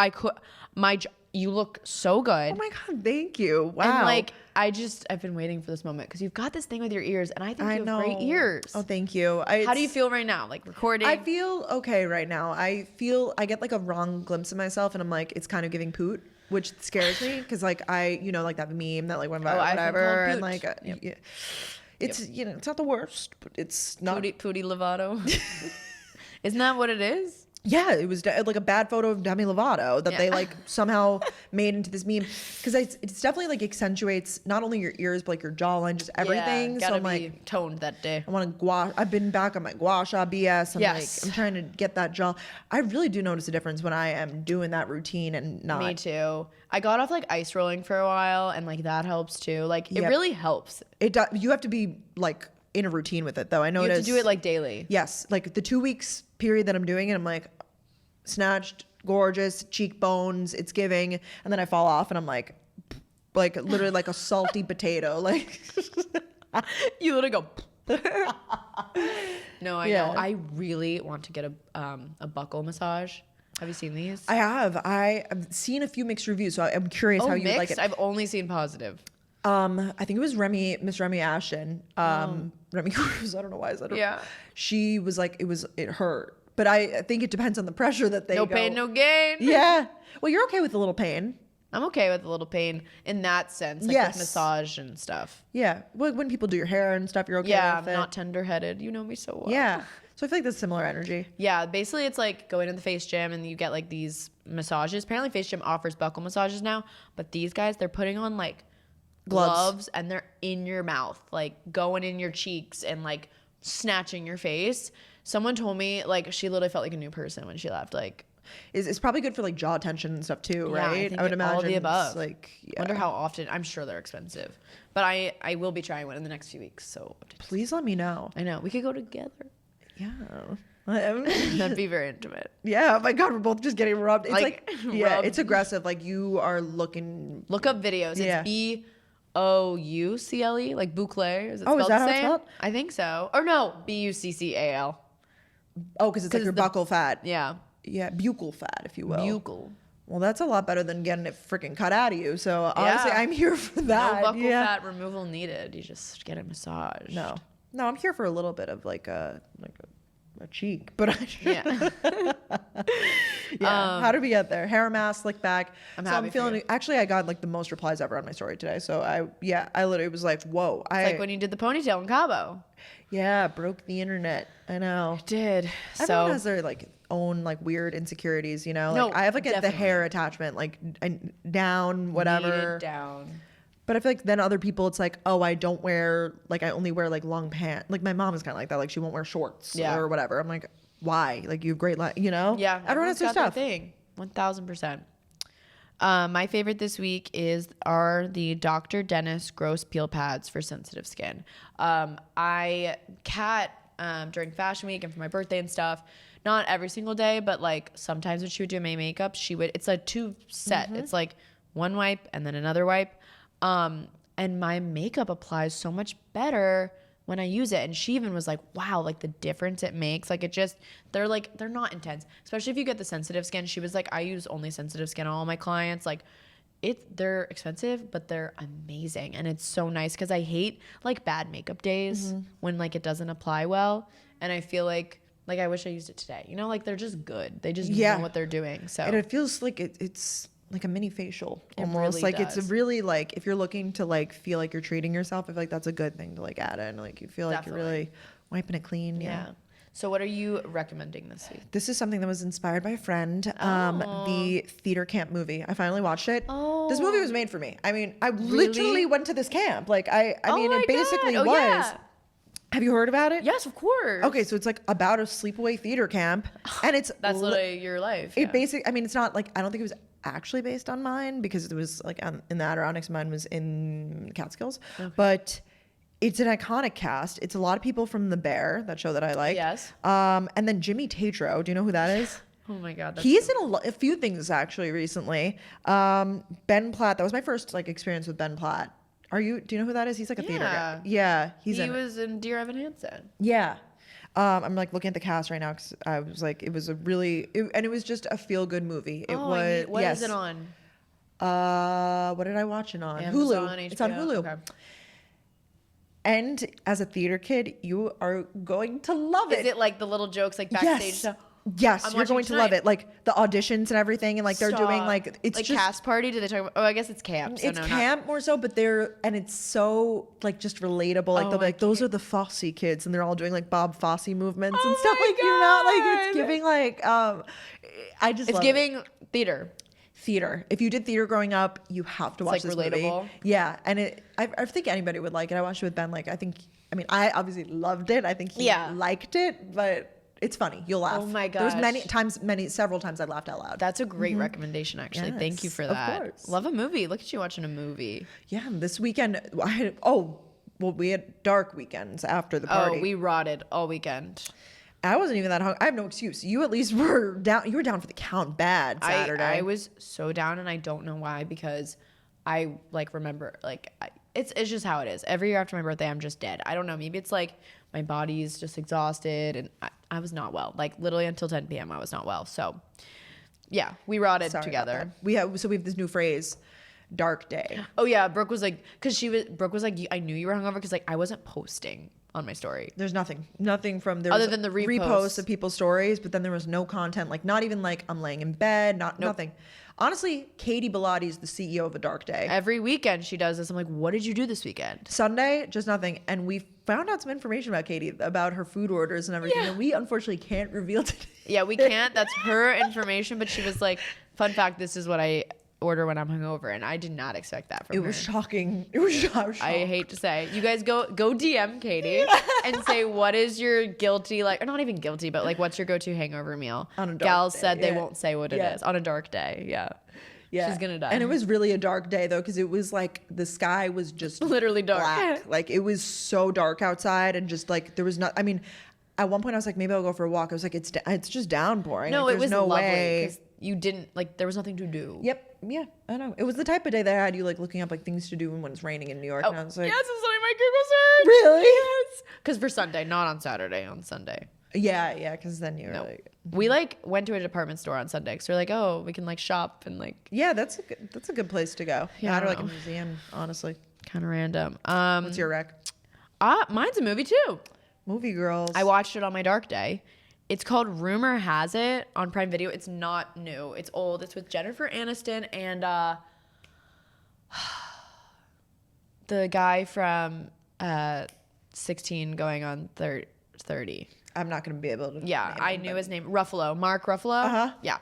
you look so good. Oh my God, thank you. Wow. And like I've been waiting for this moment because you've got this thing with your ears, and I think you have great ears. Oh, thank you. How do you feel right now? Like recording? I feel okay right now. I get like a wrong glimpse of myself, and I'm like, it's kind of giving poot, which scares me because like like that meme that like went viral, whatever, and like it's it's not the worst, but it's not Pooty Lovato. Isn't that what it is? Yeah, it was like a bad photo of Demi Lovato that they like somehow made into this meme, because it's definitely like accentuates not only your ears but like your jawline, just everything. Yeah, so I'm be like toned that day. I want to I've been back on my gua sha BS. I'm trying to get that jaw. I really do notice a difference when I am doing that routine and not. Me too. I got off like ice rolling for a while, and like that helps too. Like it really helps. It does. You have to be like in a routine with it though. I noticed. You have to do it like daily. Yes, like the 2 weeks period that I'm doing it, I'm like snatched, gorgeous, cheekbones, it's giving, and then I fall off and I'm like literally like a salty potato. Like you literally go. No, I know. I really want to get a buckle massage. Have you seen these? I have. I've seen a few mixed reviews, so I'm curious how you would like it. I've only seen positive. I think it was Miss Remy Ashton. Remy Cruz, I don't know why I said her. Yeah. She was like, it hurt. But I think it depends on the pressure that they No pain, no gain. Yeah. Well, you're okay with a little pain. I'm okay with a little pain in that sense, like with massage and stuff. Yeah. When people do your hair and stuff, you're okay with it. Yeah, I'm not tender-headed. You know me so well. Yeah. So I feel like that's similar energy. Yeah, basically it's like going to the Face Gym and you get like these massages. Apparently Face Gym offers buckle massages now, but these guys, they're putting on like gloves and they're in your mouth, like going in your cheeks and like snatching your face. Someone told me like she literally felt like a new person when she left. Like it's probably good for like jaw tension and stuff too, right? I would imagine all the above. Like, wonder how often. I'm sure they're expensive, but I will be trying one in the next few weeks. So please let me know. I know we could go together. Yeah. That'd be very intimate. Yeah. Oh my God, we're both just getting rubbed. It's like rubbed. It's aggressive. Like you are looking. Look up videos. Yeah. It's Boucle, like boucle. Is it spelled is that the how same? it's spelled? I think so. Or no, Buccal. Oh, because it's like your buccal fat. Yeah. Yeah, buccal fat, if you will. Buccal. Well, that's a lot better than getting it freaking cut out of you. So honestly, I'm here for that. No buccal fat removal needed. You just get a massage. No, I'm here for a little bit of like a cheek, but yeah. How did we get there? Hair mask, slick back. I'm feeling. Actually, I got like the most replies ever on my story today. So I literally was like, whoa. It's like when you did the ponytail in Cabo. Yeah, broke the internet. I know. It did. Everyone has their like own like weird insecurities, you know. Like No, I have like the definitely. hair attachment like down, whatever. Needed down. But I feel like then other people, it's like, oh, I only wear like long pants. Like my mom is kind of like that. Like she won't wear shorts or whatever. I'm like, why? Like you have great, you know? Yeah. Everyone has their stuff. Thing. 1000%. My favorite this week are the Dr. Dennis Gross Peel Pads for sensitive skin. During Fashion Week and for my birthday and stuff, not every single day, but like sometimes when she would do my makeup, it's a 2 set. It's like one wipe and then another wipe. And my makeup applies so much better when I use it. And she even was like, wow, like the difference it makes. Like they're not intense, especially if you get the sensitive skin. She was like, I use only sensitive skin on all my clients. Like they're expensive, but they're amazing. And it's so nice because I hate like bad makeup days when like it doesn't apply well. And I feel like Like, I wish I used it today. You know, like, they're just good. They just know what they're doing. So and it feels like it's like a mini facial almost. Really like does. It's a really like, if you're looking to like feel like you're treating yourself, I feel like that's a good thing to like add in. Like you feel like you're really wiping it clean. Yeah. So what are you recommending this week? This is something that was inspired by a friend. The theater camp movie. I finally watched it. This movie was made for me. I mean, I literally went to this camp. Like I mean, it basically was. Yeah. Have you heard about it? Yes, of course. Okay, so it's like about a sleepaway theater camp, and it's that's literally your life. It basically, I mean, it's not like, I don't think it was actually based on mine, because it was like in the Adirondacks. Mine was in Catskills, but it's an iconic cast. It's a lot of people from The Bear, that show that I like. Yes. And then Jimmy Tatro. Do you know who that is? Oh my God. He's in a few things actually recently. Ben Platt. That was my first like experience with Ben Platt. Do you know who that is? He's like a theater guy. Yeah. He was in Dear Evan Hansen. Yeah. I'm like looking at the cast right now, because I was like, it was a really, and it was just a feel good movie. It was. What is it on? What did I watch it on? Amazon, Hulu. HBO. It's on Hulu. Okay. And as a theater kid, you are going to love it. Is it like the little jokes like backstage stuff? Yes, you're going to love it. Like the auditions and everything, and like they're doing like, it's like just cast party. Do they talk about? Oh, I guess it's camp. So it's camp more so, but it's so like just relatable. Like they'll be like, those are the Fosse kids, and they're all doing like Bob Fosse movements and stuff. Like you're not like, it's giving like it's giving theater. If you did theater growing up, you have to watch this relatable movie. Yeah, and I think anybody would like it. I watched it with Ben. Like I obviously loved it. I think he liked it, but it's funny. You'll laugh. Oh my gosh. There was several times I laughed out loud. That's a great recommendation, actually. Yes, thank you for that. Of course. Love a movie. Look at you watching a movie. Yeah, this weekend we had dark weekends after the party. Oh, we rotted all weekend. I wasn't even that hungry. I have no excuse. You at least were down. You were down for the count bad Saturday. I was so down, and I don't know why, because I like remember like it's just how it is. Every year after my birthday, I'm just dead. I don't know. Maybe it's like my body's just exhausted, and I was not well. Like literally until 10 p.m. I was not well. So yeah, we rotted together. We have this new phrase, dark day. Oh yeah, Brooke was like, Brooke was like, I knew you were hungover, because like I wasn't posting on my story. There's nothing from there other than the reposts of people's stories, but then there was no content, like not even like I'm laying in bed, nothing. Honestly, Katie Bellotti is the CEO of A Dark Day. Every weekend she does this. I'm like, what did you do this weekend? Sunday, just nothing. And we found out some information about Katie, about her food orders and everything. Yeah. And we unfortunately can't reveal today. Yeah, we can't. That's her information. But she was like, fun fact, this is what I order when I'm hungover, and I did not expect that from her. It was shocking. It was shocking. I hate to say, you guys go DM Katie and say, what is your guilty, like, or not even guilty, but like, what's your go-to hangover meal? On a dark Gals day, said they won't say what it is on a dark day. Yeah. She's gonna die. And it was really a dark day though, because it was like the sky was just literally dark. Black. Like it was so dark outside, and just like there was not. I mean, at one point I was like, maybe I'll go for a walk. I was like, it's just downpouring. No, like, it was no lovely. Way. You didn't like. There was nothing to do. Yep. Yeah. I know. It was the type of day that I had you like looking up like things to do when it's raining in New York. Oh, and I was like, yes, it's like my Google search. Really? Yes. Because for Sunday, not on Saturday. On Sunday. Yeah. Because then you were like. We like went to a department store on Sunday, because we're like, oh, we can like shop and like. Yeah, that's a good place to go. Yeah, or like a museum, honestly. Kind of random. What's your rec? Mine's a movie too. Movie girls. I watched it on my dark day. It's called Rumor Has It on Prime Video. It's not new. It's old. It's with Jennifer Aniston and the guy from 16 going on 30. I'm not going to be able to. Yeah, I knew his name. Ruffalo. Mark Ruffalo. Uh-huh. Yeah.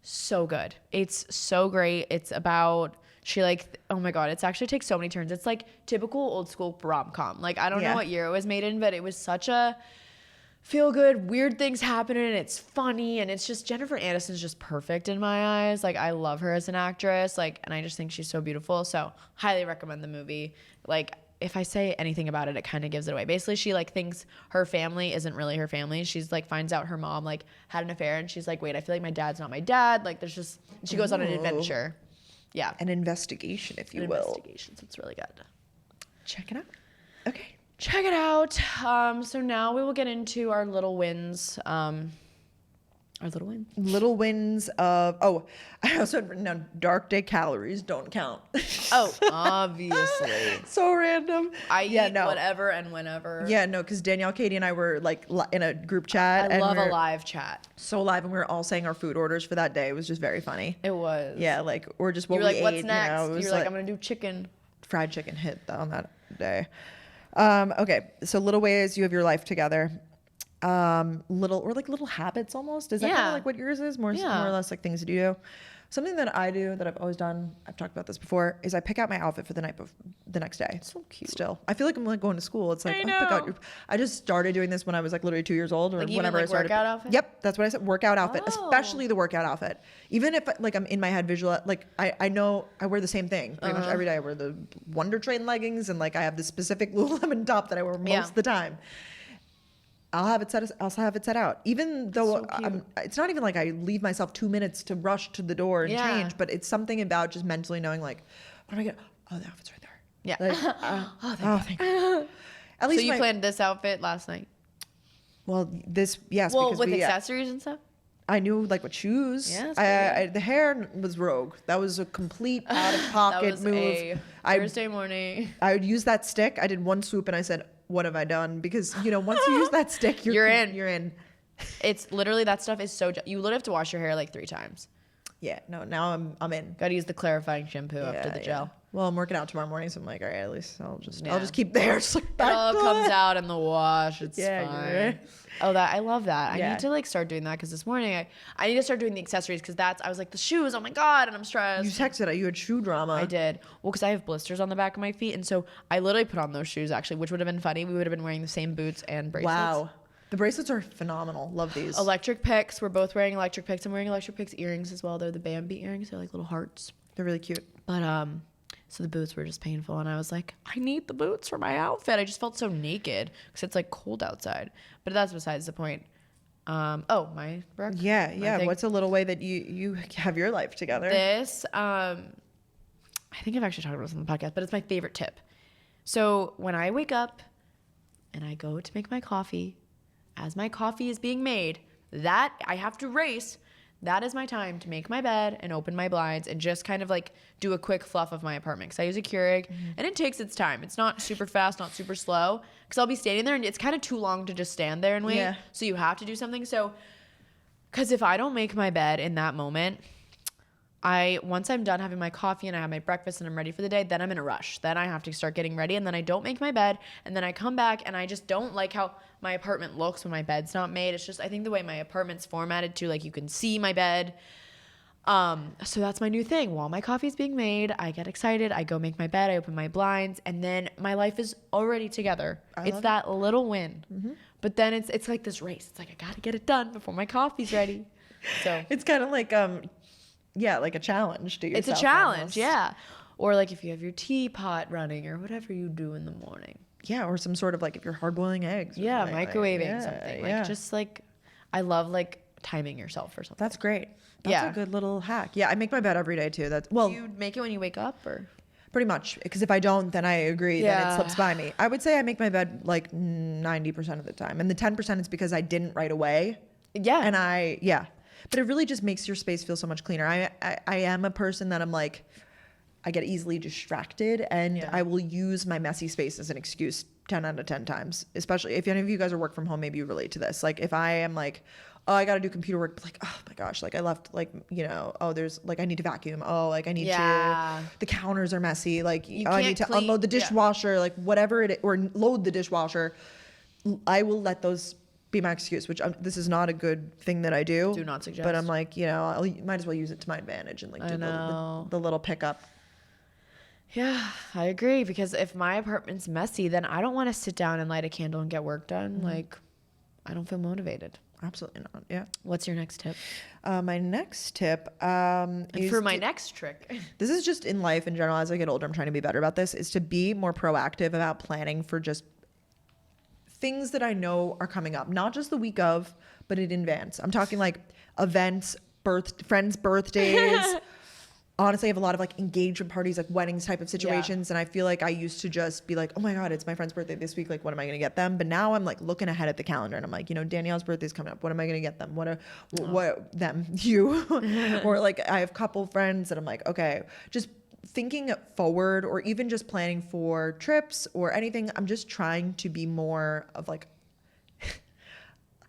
So good. It's so great. It's about, she like, oh my God, it's actually takes so many turns. It's like typical old school rom-com. Like, I don't know what year it was made in, but it was such a feel good, weird things happening, and it's funny, and it's just, Jennifer Aniston's just perfect in my eyes. Like, I love her as an actress, like, and I just think she's so beautiful. So highly recommend the movie. Like, if I say anything about it, it kind of gives it away. Basically, she like thinks her family isn't really her family. She's like finds out her mom like had an affair, and she's like, wait, I feel like my dad's not my dad. Like, there's just, she goes on an adventure. Yeah. An investigation, if you will. Investigation, so it's really good. Check it out. Okay. Check it out. So now we will get into our little wins. Our little wins. Little wins of, I also had written down dark day calories don't count. Oh, obviously. So random. I eat whatever and whenever. Yeah, no, because Danielle, Katie, and I were like in a group chat. I love a live chat. So live, and we were all saying our food orders for that day. It was just very funny. It was. Yeah, like, or just what we ate. What's next? You know, you were like, I'm going to do chicken. Fried chicken hit on that day. Okay, so little ways you have your life together. Little habits almost. Is that kind of like what yours is? More or less like things that you do. Something that I do that I've always done, I've talked about this before, is I pick out my outfit for the next day. So cute. Still, I feel like I'm like going to school. It's like, I just started doing this when I was like literally 2 years old, or like whenever I started. Workout outfit? Yep, that's what I said. Workout outfit, especially the workout outfit. Even if like I'm in my head visual, like I know I wear the same thing pretty much every day. I wear the Wonder Train leggings, and like I have the specific Lululemon top that I wear most of the time. I'll have it set out. Even though it's not even like I leave myself 2 minutes to rush to the door and change, but it's something about just mentally knowing like, what am I gonna? Oh, the outfit's right there. Yeah. Like, thank you. At least so you planned this outfit last night. Well, yes. Well, because with accessories and stuff. I knew like what shoes. Yeah, the hair was rogue. That was a complete out of pocket move. Thursday morning. I would use that stick. I did one swoop and I said, what have I done? Because once you use that stick, you're in. You're in. It's literally, that stuff is so, you literally have to wash your hair like 3 times. Yeah, no, now I'm in. Gotta use the clarifying shampoo after the gel. Well, I'm working out tomorrow morning, so I'm like, all right, at least I'll just keep the hair slicked back. It all comes out in the wash. It's fine. Right. Oh, I love that. I need to like start doing that, because this morning I need to start doing the accessories, because I was like, the shoes, oh my God, and I'm stressed. You texted, you had shoe drama. I did. Well, because I have blisters on the back of my feet, and so I literally put on those shoes actually, which would have been funny. We would have been wearing the same boots and bracelets. Wow. The bracelets are phenomenal. Love these. Electric picks. We're both wearing electric picks. I'm wearing electric picks earrings as well. They're the Bambi earrings. They're like little hearts. They're really cute. But so the boots were just painful, and I was like, I need the boots for my outfit. I just felt so naked because it's like cold outside. But that's besides the point. My Brooke. Yeah. What's a little way that you have your life together? This, I think I've actually talked about this on the podcast, but it's my favorite tip. So when I wake up and I go to make my coffee, as my coffee is being made, that I have to race. That is my time to make my bed and open my blinds and just kind of like do a quick fluff of my apartment. Because I use a Keurig, and it takes its time. It's not super fast, not super slow. Because I'll be standing there, and it's kind of too long to just stand there and wait. Yeah. So you have to do something. So, because if I don't make my bed in that moment, once I'm done having my coffee and I have my breakfast and I'm ready for the day, then I'm in a rush. Then I have to start getting ready, and then I don't make my bed, and then I come back and I just don't like how my apartment looks when my bed's not made. It's just, I think the way my apartment's formatted too, like you can see my bed. So that's my new thing. While my coffee's being made, I get excited. I go make my bed. I open my blinds, and then my life is already together. It's that little win. Mm-hmm. But then it's like this race. It's like, I got to get it done before my coffee's ready. So it's kind of like, like a challenge to yourself. It's a challenge, almost. Yeah. Or like if you have your teapot running or whatever you do in the morning. Yeah, or some sort of like if you're hard boiling eggs. Yeah, microwaving something. Like just like, I love like timing yourself or something. That's great. That's a good little hack. Yeah, I make my bed every day too. Do you make it when you wake up, or? Pretty much, because if I don't, then I agree that it slips by me. I would say I make my bed like 90% of the time, and the 10% is because I didn't right away. Yeah. But it really just makes your space feel so much cleaner. I am a person that I'm like, I get easily distracted, and I will use my messy space as an excuse 10 out of 10 times. Especially if any of you guys are work from home, maybe you relate to this. Like if I am like, oh, I got to do computer work, but like, oh my gosh, like I left like, there's like, I need to vacuum. Oh, like I need to, the counters are messy. Like, I need to unload the dishwasher, like whatever or load the dishwasher. I will let those be my excuse, which this is not a good thing that I do. Do not suggest. But I'm like, I might as well use it to my advantage and like do the little pickup. Yeah, I agree, because if my apartment's messy, then I don't want to sit down and light a candle and get work done. Mm-hmm. Like, I don't feel motivated. Absolutely not. Yeah. What's your next tip? My next tip is for my next trick. This is just in life in general. As I get older, I'm trying to be better about this. Is to be more proactive about planning for just things that I know are coming up, not just the week of, but in advance. I'm talking like events, friends' birthdays. honestly, I have a lot of like engagement parties, like weddings type of situations. And I feel like I used to just be like, oh my God, it's my friend's birthday this week. Like, what am I going to get them? But now I'm like looking ahead at the calendar and I'm like, Danielle's birthday's coming up. What am I going to get them? You? Or like I have a couple friends that I'm like, okay, just thinking forward or even just planning for trips or anything. I'm just trying to be more of like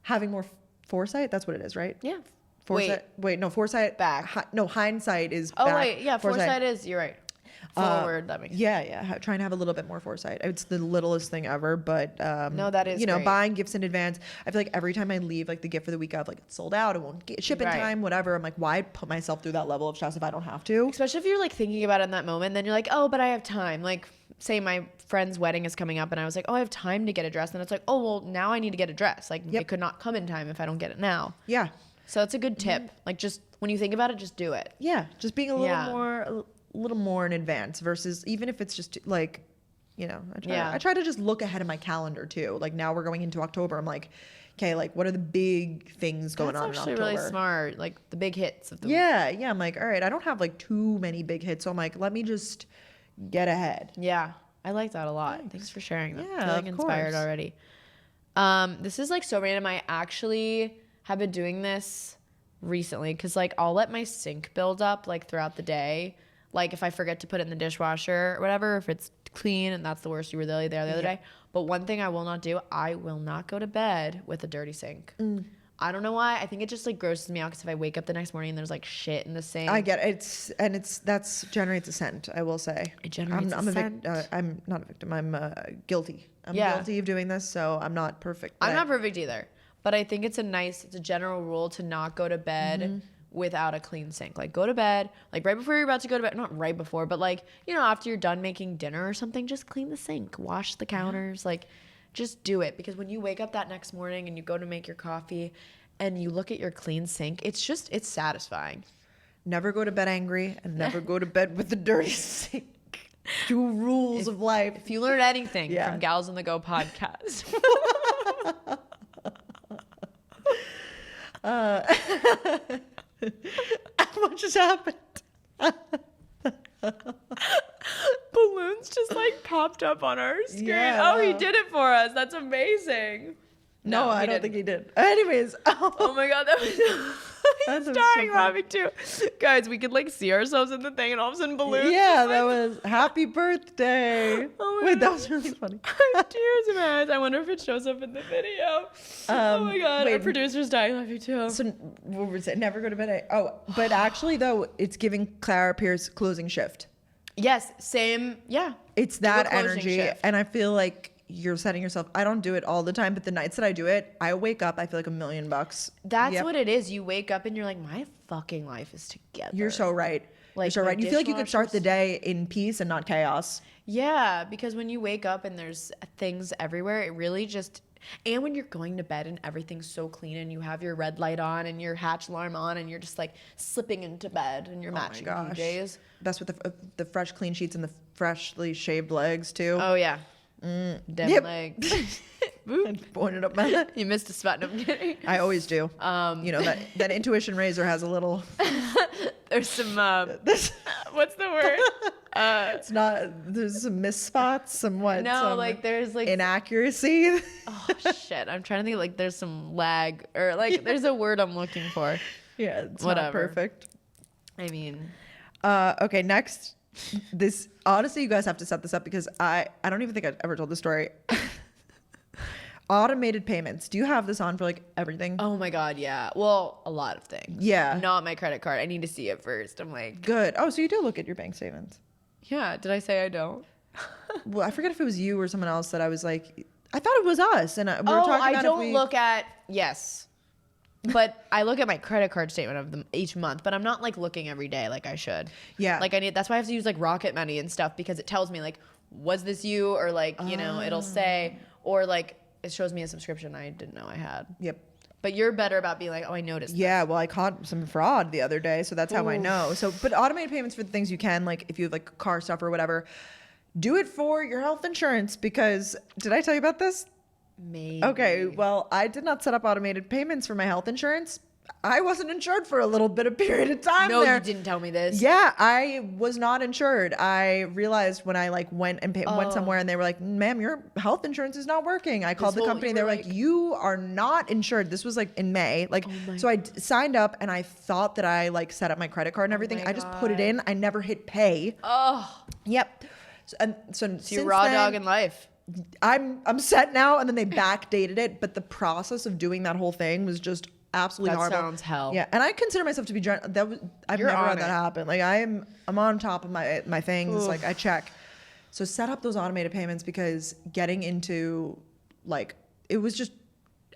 having more foresight. That's what it is, right? Yeah. Foresight. Wait, no, foresight. Back. No, hindsight is Oh, back. wait. Yeah, foresight is, you're right. Forward, that makes sense. Yeah. Trying to have a little bit more foresight. It's the littlest thing ever, but no, that is great. buying gifts in advance. I feel like every time I leave like the gift for the week of like it's sold out, it won't ship in time, whatever. I'm like, why put myself through that level of stress if I don't have to? Especially if you're like thinking about it in that moment, then you're like, oh, but I have time. Like, say my friend's wedding is coming up and I was like, oh, I have time to get a dress. And it's like, oh, well, now I need to get a dress. Like, it could not come in time if I don't get it now. Yeah. So it's a good tip. Like, just when you think about it, just do it. Yeah. Just being a little more in advance versus even if it's just like, I try to just look ahead of my calendar too. Like now we're going into October. I'm like, okay, like what are the big things going on in October? That's actually really smart. Like the big hits of the week. Yeah. I'm like, all right, I don't have like too many big hits. So I'm like, let me just get ahead. Yeah. I like that a lot. Thanks for sharing that. Yeah, I'm feeling inspired already. This is like so random. I actually have been doing this recently because like I'll let my sink build up like throughout the day. Like if I forget to put it in the dishwasher or whatever, if it's clean and that's the worst, you were there the other day. But one thing I will not do, I will not go to bed with a dirty sink. I don't know why. I think it just like grosses me out because if I wake up the next morning and there's like shit in the sink. I get it. That's generates a scent, I will say. It generates a scent. I'm not a victim. I'm guilty. I'm guilty of doing this, so I'm not perfect. I'm not perfect either. But I think it's a general rule to not go to bed without a clean sink. Like go to bed, like right before you're about to go to bed, not right before, but like, after you're done making dinner or something, just clean the sink, wash the counters, like just do it. Because when you wake up that next morning and you go to make your coffee and you look at your clean sink, it's satisfying. Never go to bed angry and never go to bed with a dirty sink. 2 rules of life. If you learn anything from Gals on the Go podcast. What just happened? Balloons just like popped up on our screen. Yeah. Oh, he did it for us. That's amazing. No, I don't think he did. Anyways. Oh my God, that was... He's dying laughing too. Guys, we could like see ourselves in the thing and all of a sudden balloons. Yeah, that was happy birthday. Oh my Wait, God. that was really funny. I have tears in my eyes. I wonder if it shows up in the video. Oh my God, our producer's dying laughing too. So what were we saying? Never go to bed. But actually though, it's giving Clara Pierce closing shift. Yes, same. Yeah. It's that energy. Shift. And I feel like you're setting yourself. I don't do it all the time, but the nights that I do it, I wake up, I feel like $1 million. That's what it is. You wake up and you're like, my fucking life is together. You're so right. You're so right. You feel like you could start the day in peace and not chaos. Yeah, because when you wake up and there's things everywhere, it really just... And when you're going to bed and everything's so clean and you have your red light on and your hatch alarm on and you're just like slipping into bed and you're matching PJs. That's with the fresh clean sheets and the freshly shaved legs too. Oh yeah. Dead legs. Pointed up my leg. You missed a spot. No, I'm kidding. I always do. That intuition razor has a little. There's some. What's the word? It's not. There's some missed spots. Some there's like inaccuracy. Oh shit! I'm trying to think. Like there's some lag or like there's a word I'm looking for. Yeah, it's not perfect. I mean. Okay. Next. This honestly, you guys have to set this up because I don't even think I've ever told the story. Automated payments. Do you have this on for like everything? Oh my God, yeah. Well, a lot of things. Yeah. Not my credit card. I need to see it first. I'm like, good. Oh, so you do look at your bank statements? Yeah. Did I say I don't? Well, I forget if it was you or someone else that I was like, I thought it was us, and we were talking about. I don't look at but I look at my credit card statement of them each month, but I'm not like looking every day like I should. Yeah. Like that's why I have to use like Rocket Money and stuff because it tells me like, was this you? Or like, it'll say, or like it shows me a subscription I didn't know I had. Yep. But you're better about being like, oh, I noticed. Yeah, well, I caught some fraud the other day, so that's how I know. So, but automated payments for the things you can, like if you have like car stuff or whatever, do it for your health insurance because did I tell you about this? Maybe. Okay, well, I did not set up automated payments for my health insurance I wasn't insured for a little bit of period of time there. No, you didn't tell me this. Yeah, I was not insured. I realized when I like went somewhere and they were like, "Ma'am, your health insurance is not working." I called the company. They were like, "You are not insured." This was like in May. Like, so I signed up and I thought that I like set up my credit card and everything. I just put it in. I never hit pay. Oh. Yep. So you're raw dog in life. I'm set now, and then they backdated it, but the process of doing that whole thing was just absolutely horrible. That sounds hell. Yeah, and I consider myself to be I've never had that happen. Like I'm on top of my things. Oof. Like I check. So set up those automated payments, because getting into like it was just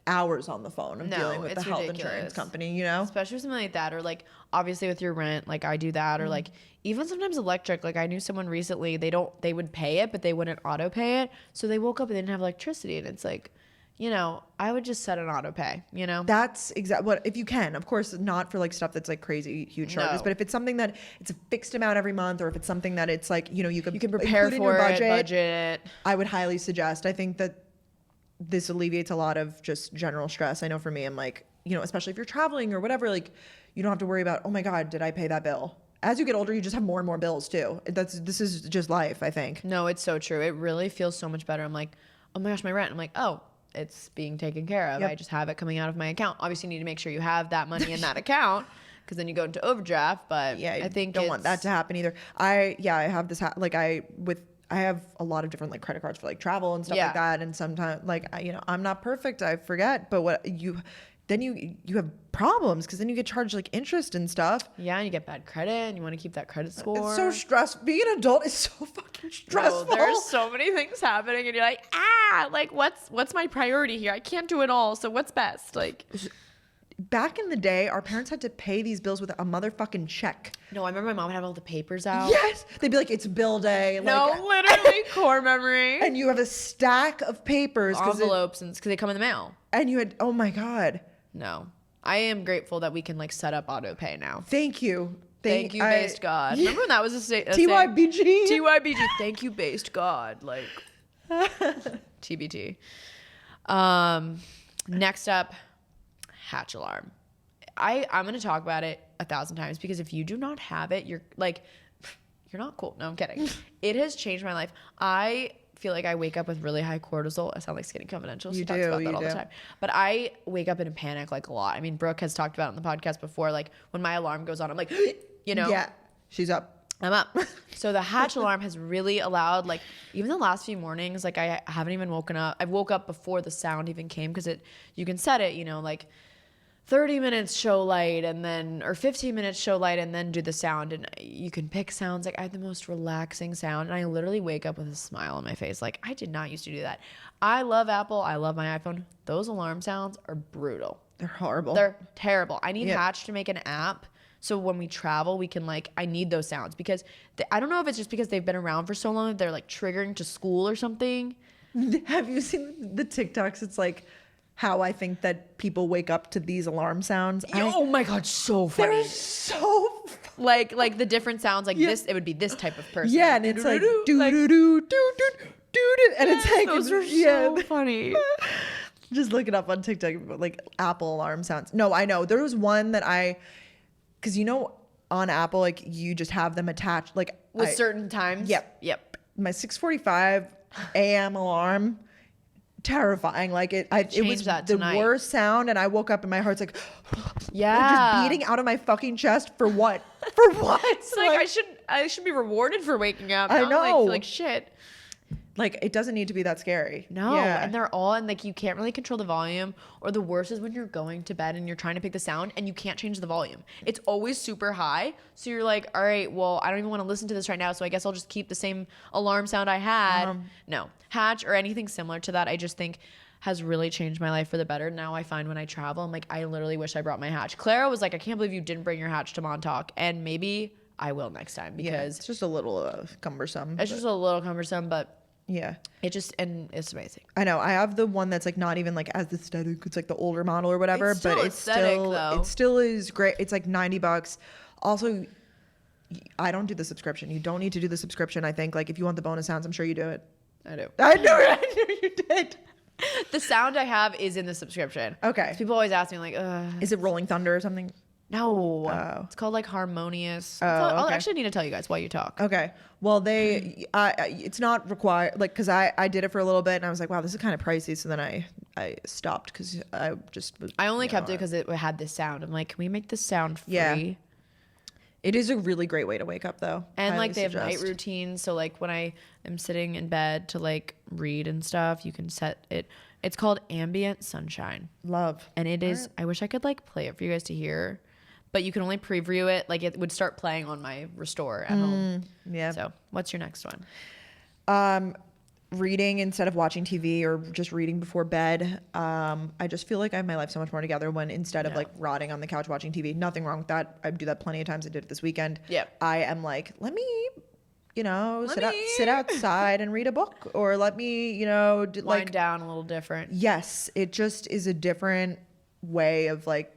hours on the phone of dealing with the health insurance company, you know? Especially with something like that, or like obviously with your rent, like I do that, or like even sometimes electric. Like I knew someone recently, they would pay it, but they wouldn't auto pay it. So they woke up and they didn't have electricity, and it's like, you know, I would just set an auto pay, you know? That's exactly what, if you can, of course, not for like stuff that's like crazy huge charges, but if it's something that it's a fixed amount every month, or if it's something that it's like, you know, you can prepare for your budget. I would highly suggest. I think that this alleviates a lot of just general stress. I know for me, I'm like, you know, especially if you're traveling or whatever, like you don't have to worry about, oh my God, did I pay that bill? As you get older, you just have more and more bills too. This is just life, I think. No, it's so true. It really feels so much better. I'm like, oh my gosh, my rent. I'm like, oh, it's being taken care of. Yep. I just have it coming out of my account. Obviously, you need to make sure you have that money in that account, because then you go into overdraft. But yeah, I think don't want that to happen either. I have this I have a lot of different like credit cards for like travel and stuff like that. And sometimes like you know, I'm not perfect. I forget. But you have problems, because then you get charged like interest and stuff. Yeah, and you get bad credit, and you want to keep that credit score. It's so stressful. Being an adult is so fucking stressful. No, there's so many things happening, and you're like, like what's my priority here? I can't do it all. So what's best? Like, back in the day, our parents had to pay these bills with a motherfucking check. No, I remember my mom would have all the papers out. Yes, they'd be like, "It's bill day." No, literally core memory. And you have a stack of papers, envelopes, and because they come in the mail. And you had, oh my God. No, I am grateful that we can like set up auto pay now. Thank you. Thank you, based God. Remember when that was a TYBG? TYBG. Thank you, based God. Like TBT. Next up, hatch alarm. I'm going to talk about it 1,000 times, because if you do not have it, you're not cool. No, I'm kidding. It has changed my life. I feel like I wake up with really high cortisol. I sound like Skinny Confidential. She talks about that all the time. But I wake up in a panic like a lot. I mean, Brooke has talked about it on the podcast before. Like when my alarm goes on, I'm like, you know. Yeah, she's up. I'm up. So the hatch alarm has really allowed, like, even the last few mornings, like I haven't even woken up. I woke up before the sound even came, because you can set it, you know, like 30 minutes show light, and then, or 15 minutes show light, and then do the sound. And you can pick sounds. Like I have the most relaxing sound, and I literally wake up with a smile on my face. Like I did not used to do that. I love Apple. I love my iPhone. Those alarm sounds are brutal. They're horrible. They're terrible. I need Hatch to make an app, so when we travel, we can like, I need those sounds, because I don't know if it's just because they've been around for so long that they're like triggering to school or something. Have you seen the TikToks? It's like how I think that people wake up to these alarm sounds. Oh my God, so funny. They're so funny. Like the different sounds, like this, it would be this type of person. Yeah, and it's like do do do do do do, and it's like those are so funny. Just look it up on TikTok, like Apple alarm sounds. No, I know there was one that because you know on Apple, like you just have them attached like with certain times. Yep. My 6:45 a.m. alarm. Terrifying. Like it was the worst sound, and I woke up and my heart's like just beating out of my fucking chest. For what? It's like I should be rewarded for waking up. I know. I feel like shit. Like it doesn't need to be that scary. No, and they're all, and like you can't really control the volume, or the worst is when you're going to bed and you're trying to pick the sound and you can't change the volume. It's always super high, so you're like, all right, well, I don't even want to listen to this right now, so I guess I'll just keep the same alarm sound I had. No, Hatch or anything similar to that, I just think has really changed my life for the better. Now I find when I travel, I'm like, I literally wish I brought my Hatch. Clara was like, I can't believe you didn't bring your Hatch to Montauk, and maybe I will next time, because it's just a little cumbersome. It's just a little cumbersome, but yeah, and it's amazing. I know. I have the one that's like not even like as aesthetic. It's like the older model or whatever, but it still is great. It's like $90. Also, I don't do the subscription. You don't need to do the subscription. I think like if you want the bonus sounds, I'm sure you do it. I do. I knew you did. The sound I have is in the subscription. Okay. People always ask me like, is it Rolling Thunder or something? No. Oh. It's called like Harmonious. Oh, I'll okay. actually need to tell you guys while you talk. Okay. Well, it's not required, like, because I did it for a little bit and I was like, wow, this is kind of pricey. So then I stopped because I just was. I only kept it because it had this sound. I'm like, can we make this sound free? Yeah. It is a really great way to wake up, though. And like they have night routines. So like when I am sitting in bed to like read and stuff, you can set it. It's called Ambient Sunshine. Love. And it is, I wish I could like play it for you guys to hear, but you can only preview it. Like it would start playing on my Restore at home. Yeah. So what's your next one? Reading instead of watching TV or just reading before bed. I just feel like I have my life so much more together when instead of like rotting on the couch watching TV. Nothing wrong with that. I do that plenty of times. I did it this weekend. Yeah. I am like, let me, sit outside and read a book, or let me, Wind down a little different. Yes, it just is a different way of like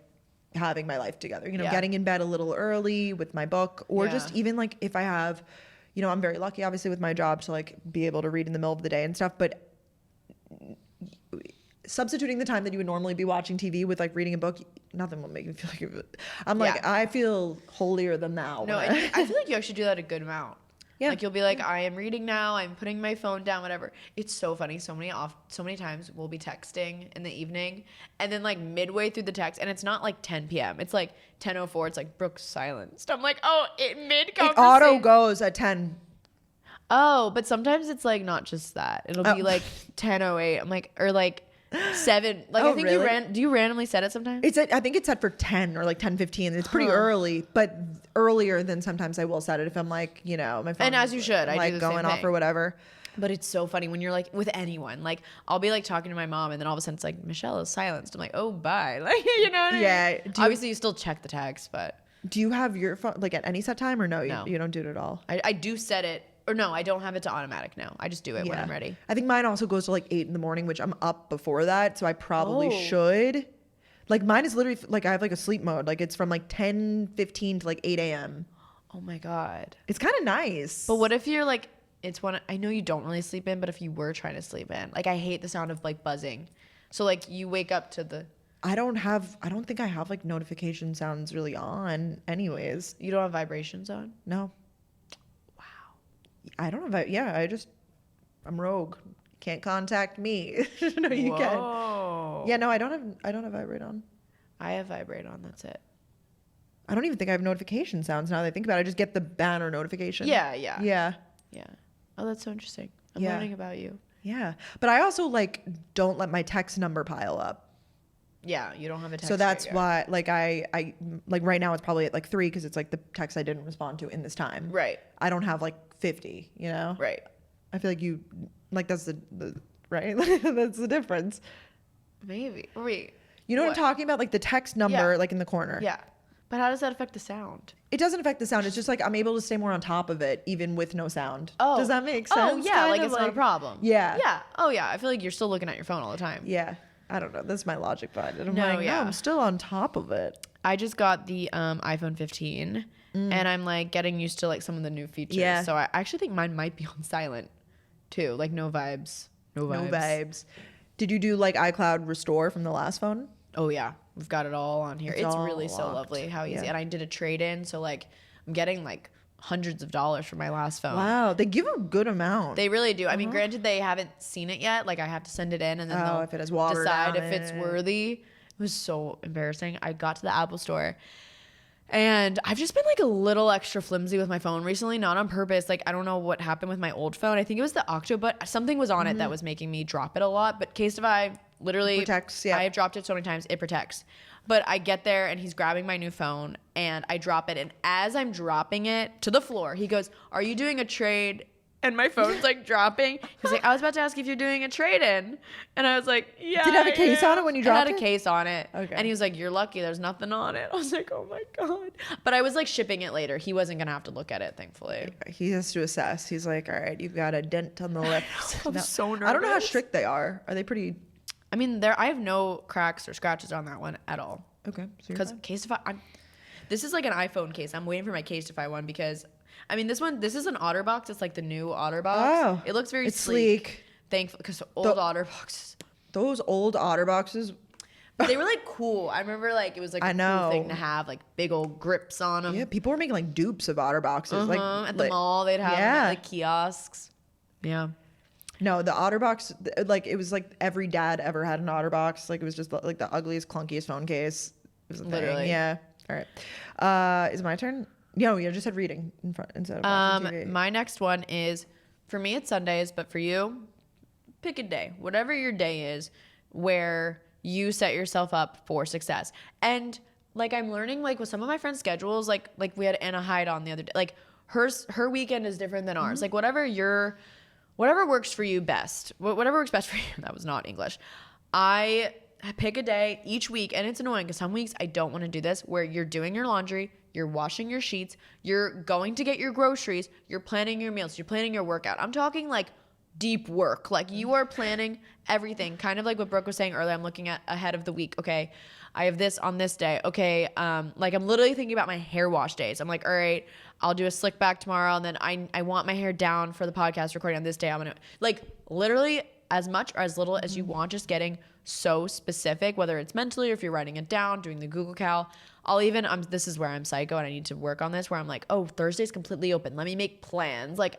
having my life together. Getting in bed a little early with my book, or just even like if I have. I'm very lucky, obviously, with my job to like be able to read in the middle of the day and stuff. But substituting the time that you would normally be watching TV with like reading a book, nothing will make me feel like it. I'm like, I feel holier than thou. No, I feel like you actually do that a good amount. Yeah. Like you'll be like, I am reading now. I'm putting my phone down, whatever. It's so funny. So many times we'll be texting in the evening, and then like midway through the text, and it's not like 10 p.m. It's like 10:04. It's like Brooke's silenced. I'm like, oh, mid conversation. It auto goes at 10. Oh, but sometimes it's like not just that. It'll be like 10:08. I'm like, or like 7. Like I think really? Do you randomly set it sometimes? I think it's set for 10 or like 10:15. It's pretty early, but earlier than sometimes I will set it if I'm like, my phone. And as you should, I do the going same off thing. or whatever. But it's so funny when you're like with anyone. Like I'll be like talking to my mom, and then all of a sudden it's like Michelle is silenced. I'm like, oh, bye. Like what I mean? Yeah. Obviously, you still check the text, but do you have your phone like at any set time or no? You don't do it at all. I do set it. Or no, I don't have it to automatic now. I just do it when I'm ready. I think mine also goes to like 8 a.m, which I'm up before that. So I probably should. Like mine is literally like I have like a sleep mode. Like it's from like 10:15 to like 8 a.m. Oh my God. It's kind of nice. But what if you're like, I know you don't really sleep in, but if you were trying to sleep in, like I hate the sound of like buzzing. So like you wake up to the. I don't think I have like notification sounds really on anyways. You don't have vibrations on? No. I don't know. I'm rogue. Can't contact me. No, you can. Yeah, no, I don't have vibrate on. I have vibrate on. That's it. I don't even think I have notification sounds now that I think about it. I just get the banner notification. Yeah. Oh, that's so interesting. I'm learning about you. Yeah. But I also like don't let my text number pile up. Yeah, you don't have a text. So that's why like I like right now it's probably at like 3 because it's like the text I didn't respond to in this time. Right. I don't have like 50, Right. I feel like you like that's the right? That's the difference. Maybe. Wait. You know what I'm talking about? Like the text number like in the corner. Yeah. But how does that affect the sound? It doesn't affect the sound. It's just like I'm able to stay more on top of it even with no sound. Oh. Does that make sense? Oh, yeah. Like it's not a problem. Yeah. Yeah. Oh, yeah. I feel like you're still looking at your phone all the time. Yeah. I don't know. That's my logic behind it. No, I'm still on top of it. I just got the iPhone 15 and I'm like getting used to like some of the new features. Yeah. So I actually think mine might be on silent too. Like no vibes. No vibes. Did you do like iCloud restore from the last phone? Oh yeah. We've got it all on here. It's really locked. so lovely how easy. Yeah. And I did a trade in. So like I'm getting like hundreds of dollars for my last phone. Wow. They give a good amount. They really do. I mean, granted, they haven't seen it yet. Like I have to send it in and then they'll if it has water decide down if it's in it. worthy. It was so embarrassing. I got to the Apple store and I've just been like a little extra flimsy with my phone recently, not on purpose. Like I don't know what happened with my old phone. I think it was the Octobot. Something was on it that was making me drop it a lot. But Casetify literally protects. Yeah. I have dropped it so many times. It protects. But I get there and he's grabbing my new phone and I drop it. And as I'm dropping it to the floor, he goes, "Are you doing a trade?" And my phone's like dropping. He's like, "I was about to ask if you're doing a trade-in." And I was like, "Yeah." Did it have a case on it when you dropped it? It had a case on it. Okay. And he was like, "You're lucky. There's nothing on it." I was like, "Oh my God." But I was like shipping it later. He wasn't going to have to look at it, thankfully. He has to assess. He's like, "All right, you've got a dent on the lip." I'm so nervous. I don't know how strict they are. Are they pretty? I mean, I have no cracks or scratches on that one at all. Okay. Because Casetify, this is like an iPhone case. I'm waiting for my Casetify one because, I mean, this is an OtterBox. It's like the new OtterBox. Oh. It looks very it's sleek. Thankful, because old OtterBoxes. those old Otter boxes. But they were like cool. I remember like it was like a cool thing to have, like big old grips on them. Yeah, people were making like dupes of Otter boxes. Like at the mall, they'd have them at, like kiosks. Yeah. No, the OtterBox, like it was like every dad ever had an OtterBox. Like it was just like the ugliest, clunkiest phone case. It was a Literally. thing. Yeah. All right. Is it my turn? No, you just said reading in front instead of watching TV. My next one is, for me it's Sundays, but for you, pick a day, whatever your day is, where you set yourself up for success. And like I'm learning, like with some of my friends' schedules, like we had Anna Hyde on the other day. Like her weekend is different than ours. Like whatever works for you best. Whatever works best for you. That was not English. I pick a day each week, and it's annoying because some weeks I don't want to do this, where you're doing your laundry, you're washing your sheets, you're going to get your groceries, you're planning your meals, you're planning your workout. I'm talking like deep work. Like you are planning everything, kind of like what Brooke was saying earlier. I'm looking at ahead of the week. Okay, I have this on this day. Okay, like I'm literally thinking about my hair wash days. I'm like, all right, I'll do a slick back tomorrow, and then I want my hair down for the podcast recording on this day. I'm gonna like literally as much or as little as you want, just getting so specific, whether it's mentally or if you're writing it down, doing the Google Cal. I'll even, this is where I'm psycho and I need to work on this, where I'm like, oh, Thursday's completely open. Let me make plans. Like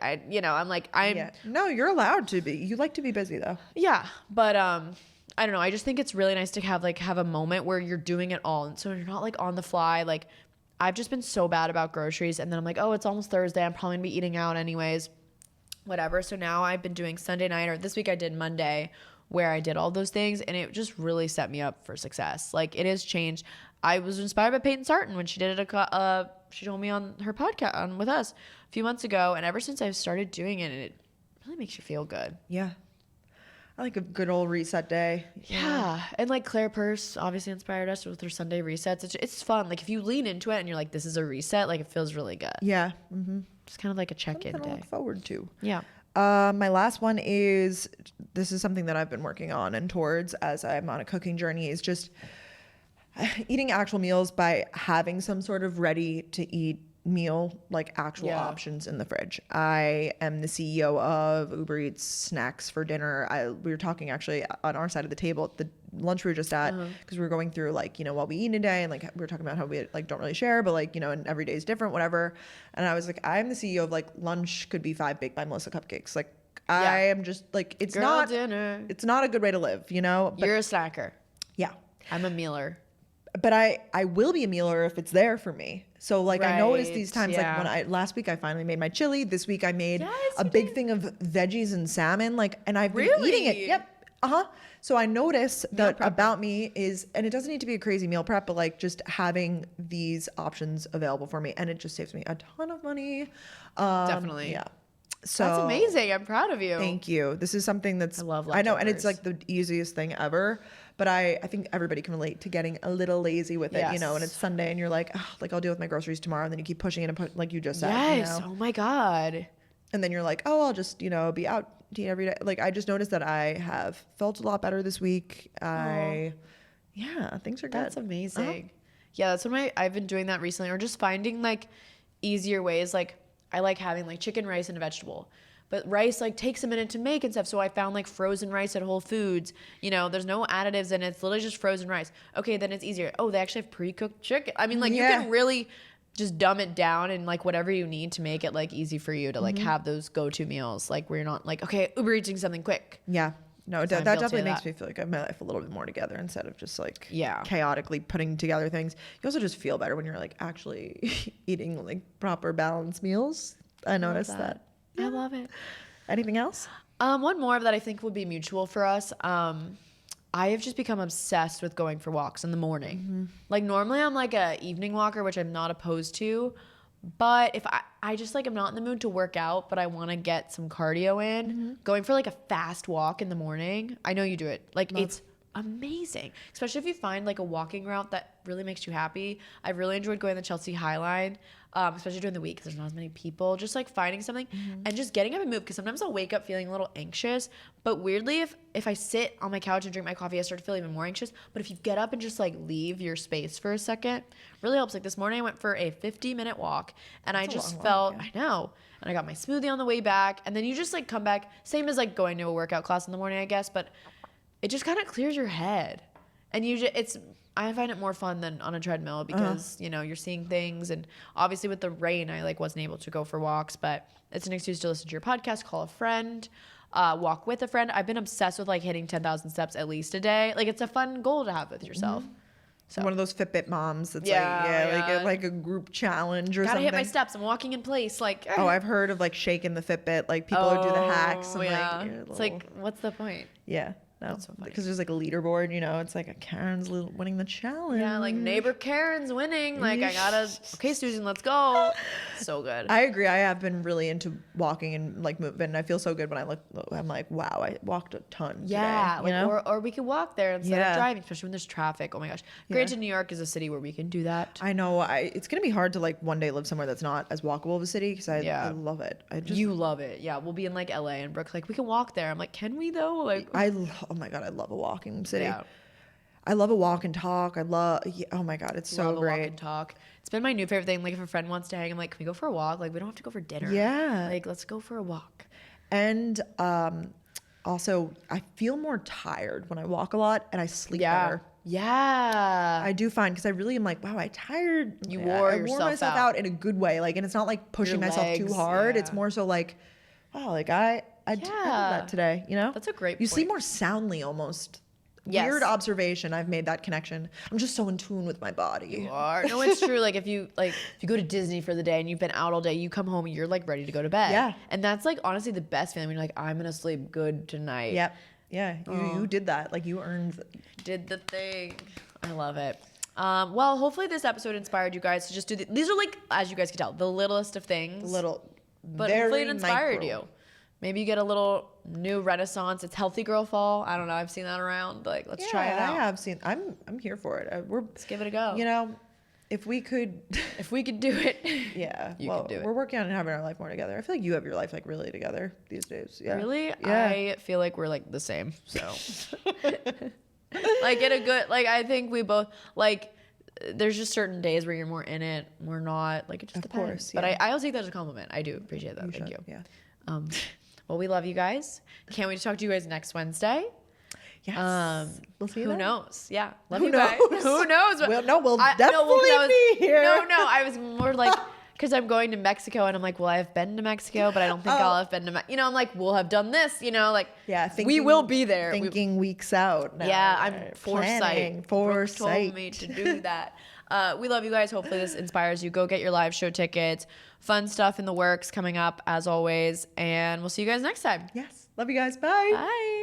No, you're allowed to be. You like to be busy though. Yeah. But, I don't know. I just think it's really nice to have a moment where you're doing it all. And so you're not like on the fly. Like I've just been so bad about groceries. And then I'm like, oh, it's almost Thursday. I'm probably gonna be eating out anyways, whatever. So now I've been doing Sunday night, or this week I did Monday, where I did all those things, and it just really set me up for success. Like it has changed. I was inspired by Peyton Sarton when she did it. She told me on her podcast with us a few months ago, and ever since I've started doing it, it really makes you feel good. Yeah. I like a good old reset day. Yeah. And like Claire Purse obviously inspired us with her Sunday resets. It's fun. Like if you lean into it and you're like, this is a reset, like it feels really good. Yeah. Mm-hmm. It's kind of like a check-in Something day. to look forward to. Yeah. My last one is, this is something that I've been working on and towards as I'm on a cooking journey, is just eating actual meals by having some sort of ready to eat meal, like actual options in the fridge. I am the CEO of Uber Eats Snacks for Dinner. We were talking actually on our side of the table at the lunch we were just at, because we were going through like, what we eat a day, and like we were talking about how we like don't really share, but like, and every day is different, whatever. And I was like, I'm the CEO of like lunch could be 5 baked by Melissa cupcakes. Like I am just like, it's not a good way to live, but you're a snacker. Yeah. I'm a mealer. But I will be a mealer if it's there for me. So like I noticed these times, like when last week I finally made my chili. This week I made a big thing of veggies and salmon. Like, and I've been eating it. Yep. So I notice that about me is, and it doesn't need to be a crazy meal prep, but like just having these options available for me, and it just saves me a ton of money. Definitely. Yeah. So that's amazing. I'm proud of you. Thank you. This is something that's, I love I know, and leftovers. it's like the easiest thing ever. But I think everybody can relate to getting a little lazy with it, and it's Sunday and you're like, oh, like I'll deal with my groceries tomorrow. And then you keep pushing it and like you just said. Yes. Oh my God. And then you're like, oh, I'll just, be out to eat every day. Like I just noticed that I have felt a lot better this week. Things are good. That's amazing. Yeah. That's what I've been doing that recently, or just finding like easier ways. Like I like having like chicken, rice, and a vegetable. But rice like takes a minute to make and stuff. So I found like frozen rice at Whole Foods. There's no additives in it. It's literally just frozen rice. Okay, then it's easier. Oh, they actually have pre-cooked chicken. I mean, like you can really just dumb it down and like whatever you need to make it like easy for you to like have those go-to meals. Like where you're not like, okay, Uber eating something quick. Yeah. No, that definitely makes me feel like I have my life a little bit more together instead of just like chaotically putting together things. You also just feel better when you're like actually eating like proper balanced meals. I noticed that. I love it. Anything else? One more that I think would be mutual for us. I have just become obsessed with going for walks in the morning. Like normally I'm like a evening walker, which I'm not opposed to. But if I just like, I'm not in the mood to work out, but I want to get some cardio in, going for like a fast walk in the morning. I know you do it. Like it's amazing, especially if you find like a walking route that really makes you happy. I've really enjoyed going the Chelsea High Line, especially during the week because there's not as many people. Just like finding something and just getting up and move, because sometimes I'll wake up feeling a little anxious, but weirdly if I sit on my couch and drink my coffee, I start to feel even more anxious. But if you get up and just like leave your space for a second, really helps. Like this morning I went for a 50-minute walk and I just felt I know, and I got my smoothie on the way back, and then you just like come back, same as like going to a workout class in the morning, I guess, but it just kind of clears your head. And I find it more fun than on a treadmill because, you know, you're seeing things. And obviously with the rain, I like wasn't able to go for walks, but it's an excuse to listen to your podcast, call a friend, walk with a friend. I've been obsessed with like hitting 10,000 steps at least a day. Like it's a fun goal to have with yourself. So. One of those Fitbit moms that's like a group challenge or Gotta something. hit my steps. I'm walking in place. Like, oh, I've heard of like shaking the Fitbit. Like people who do the hacks. And it's like, what's the point? Yeah. No, that's so funny. Because there's like a leaderboard, you know, it's like a Karen's winning the challenge. Yeah, like neighbor Karen's winning. Like okay, Susan, let's go. So good. I agree. I have been really into walking and like movement. And I feel so good when I'm like, wow, I walked a ton today. Yeah, you know? or we could walk there instead of driving, especially when there's traffic. Oh my gosh. Granted, New York is a city where we can do that. I know. It's gonna be hard to like one day live somewhere that's not as walkable of a city because I love it. You love it. Yeah, we'll be in like LA and Brooke's like, we can walk there. I'm like, can we though? Like, oh my god, I love a walking city. Yeah. I love a walk and talk. Oh my god, it's so great. Walk and talk. It's been my new favorite thing. Like if a friend wants to hang, I'm like, can we go for a walk? Like we don't have to go for dinner. Yeah. Like let's go for a walk. And also I feel more tired when I walk a lot and I sleep better. Yeah. I do find because I really am like, wow, I tired. You wore myself out in a good way. Like, and it's not like pushing myself too hard. It's more so like, wow, like I did that today, you know? That's a great point. You sleep more soundly almost. Yes. Weird observation. I've made that connection. I'm just so in tune with my body. You are. No, it's true. Like if you go to Disney for the day and you've been out all day, you come home and you're like ready to go to bed. Yeah. And that's like honestly the best feeling when you're like, I'm gonna sleep good tonight. Yep. Yeah. You did that. Like you did the thing. I love it. Well, hopefully this episode inspired you guys to just do these are like, as you guys can tell, the littlest of things. But hopefully it inspired you. Maybe you get a little new renaissance. It's healthy girl fall. I don't know. I've seen that around. Like, let's try it out. I have seen. I'm here for it. Let's give it a go. You know, if we could do it. Yeah. You can do it. We're working on having our life more together. I feel like you have your life like really together these days. Yeah. Really? Yeah. I feel like we're like the same. So like get a good I think we both like there's just certain days where you're more in it, we're not. Like it just depends. Course, yeah. But I'll take that as a compliment. I do appreciate that. Thank you. Yeah. Well, we love you guys. Can't wait to talk to you guys next Wednesday. Yes. We'll see you Who then. knows? Yeah. Love you guys. Who knows? We'll definitely be here. No, I was more like, because I'm going to Mexico and I'm like, well, I've been to Mexico, but I don't think I'll have been to Mexico. You know, I'm like, we'll have done this, you know, like, we will be there. Thinking weeks out now. Yeah, I'm foresight. Brooke told me to do that. We love you guys. Hopefully this inspires you. Go get your live show tickets. Fun stuff in the works coming up as always. And we'll see you guys next time. Yes. Love you guys. Bye. Bye.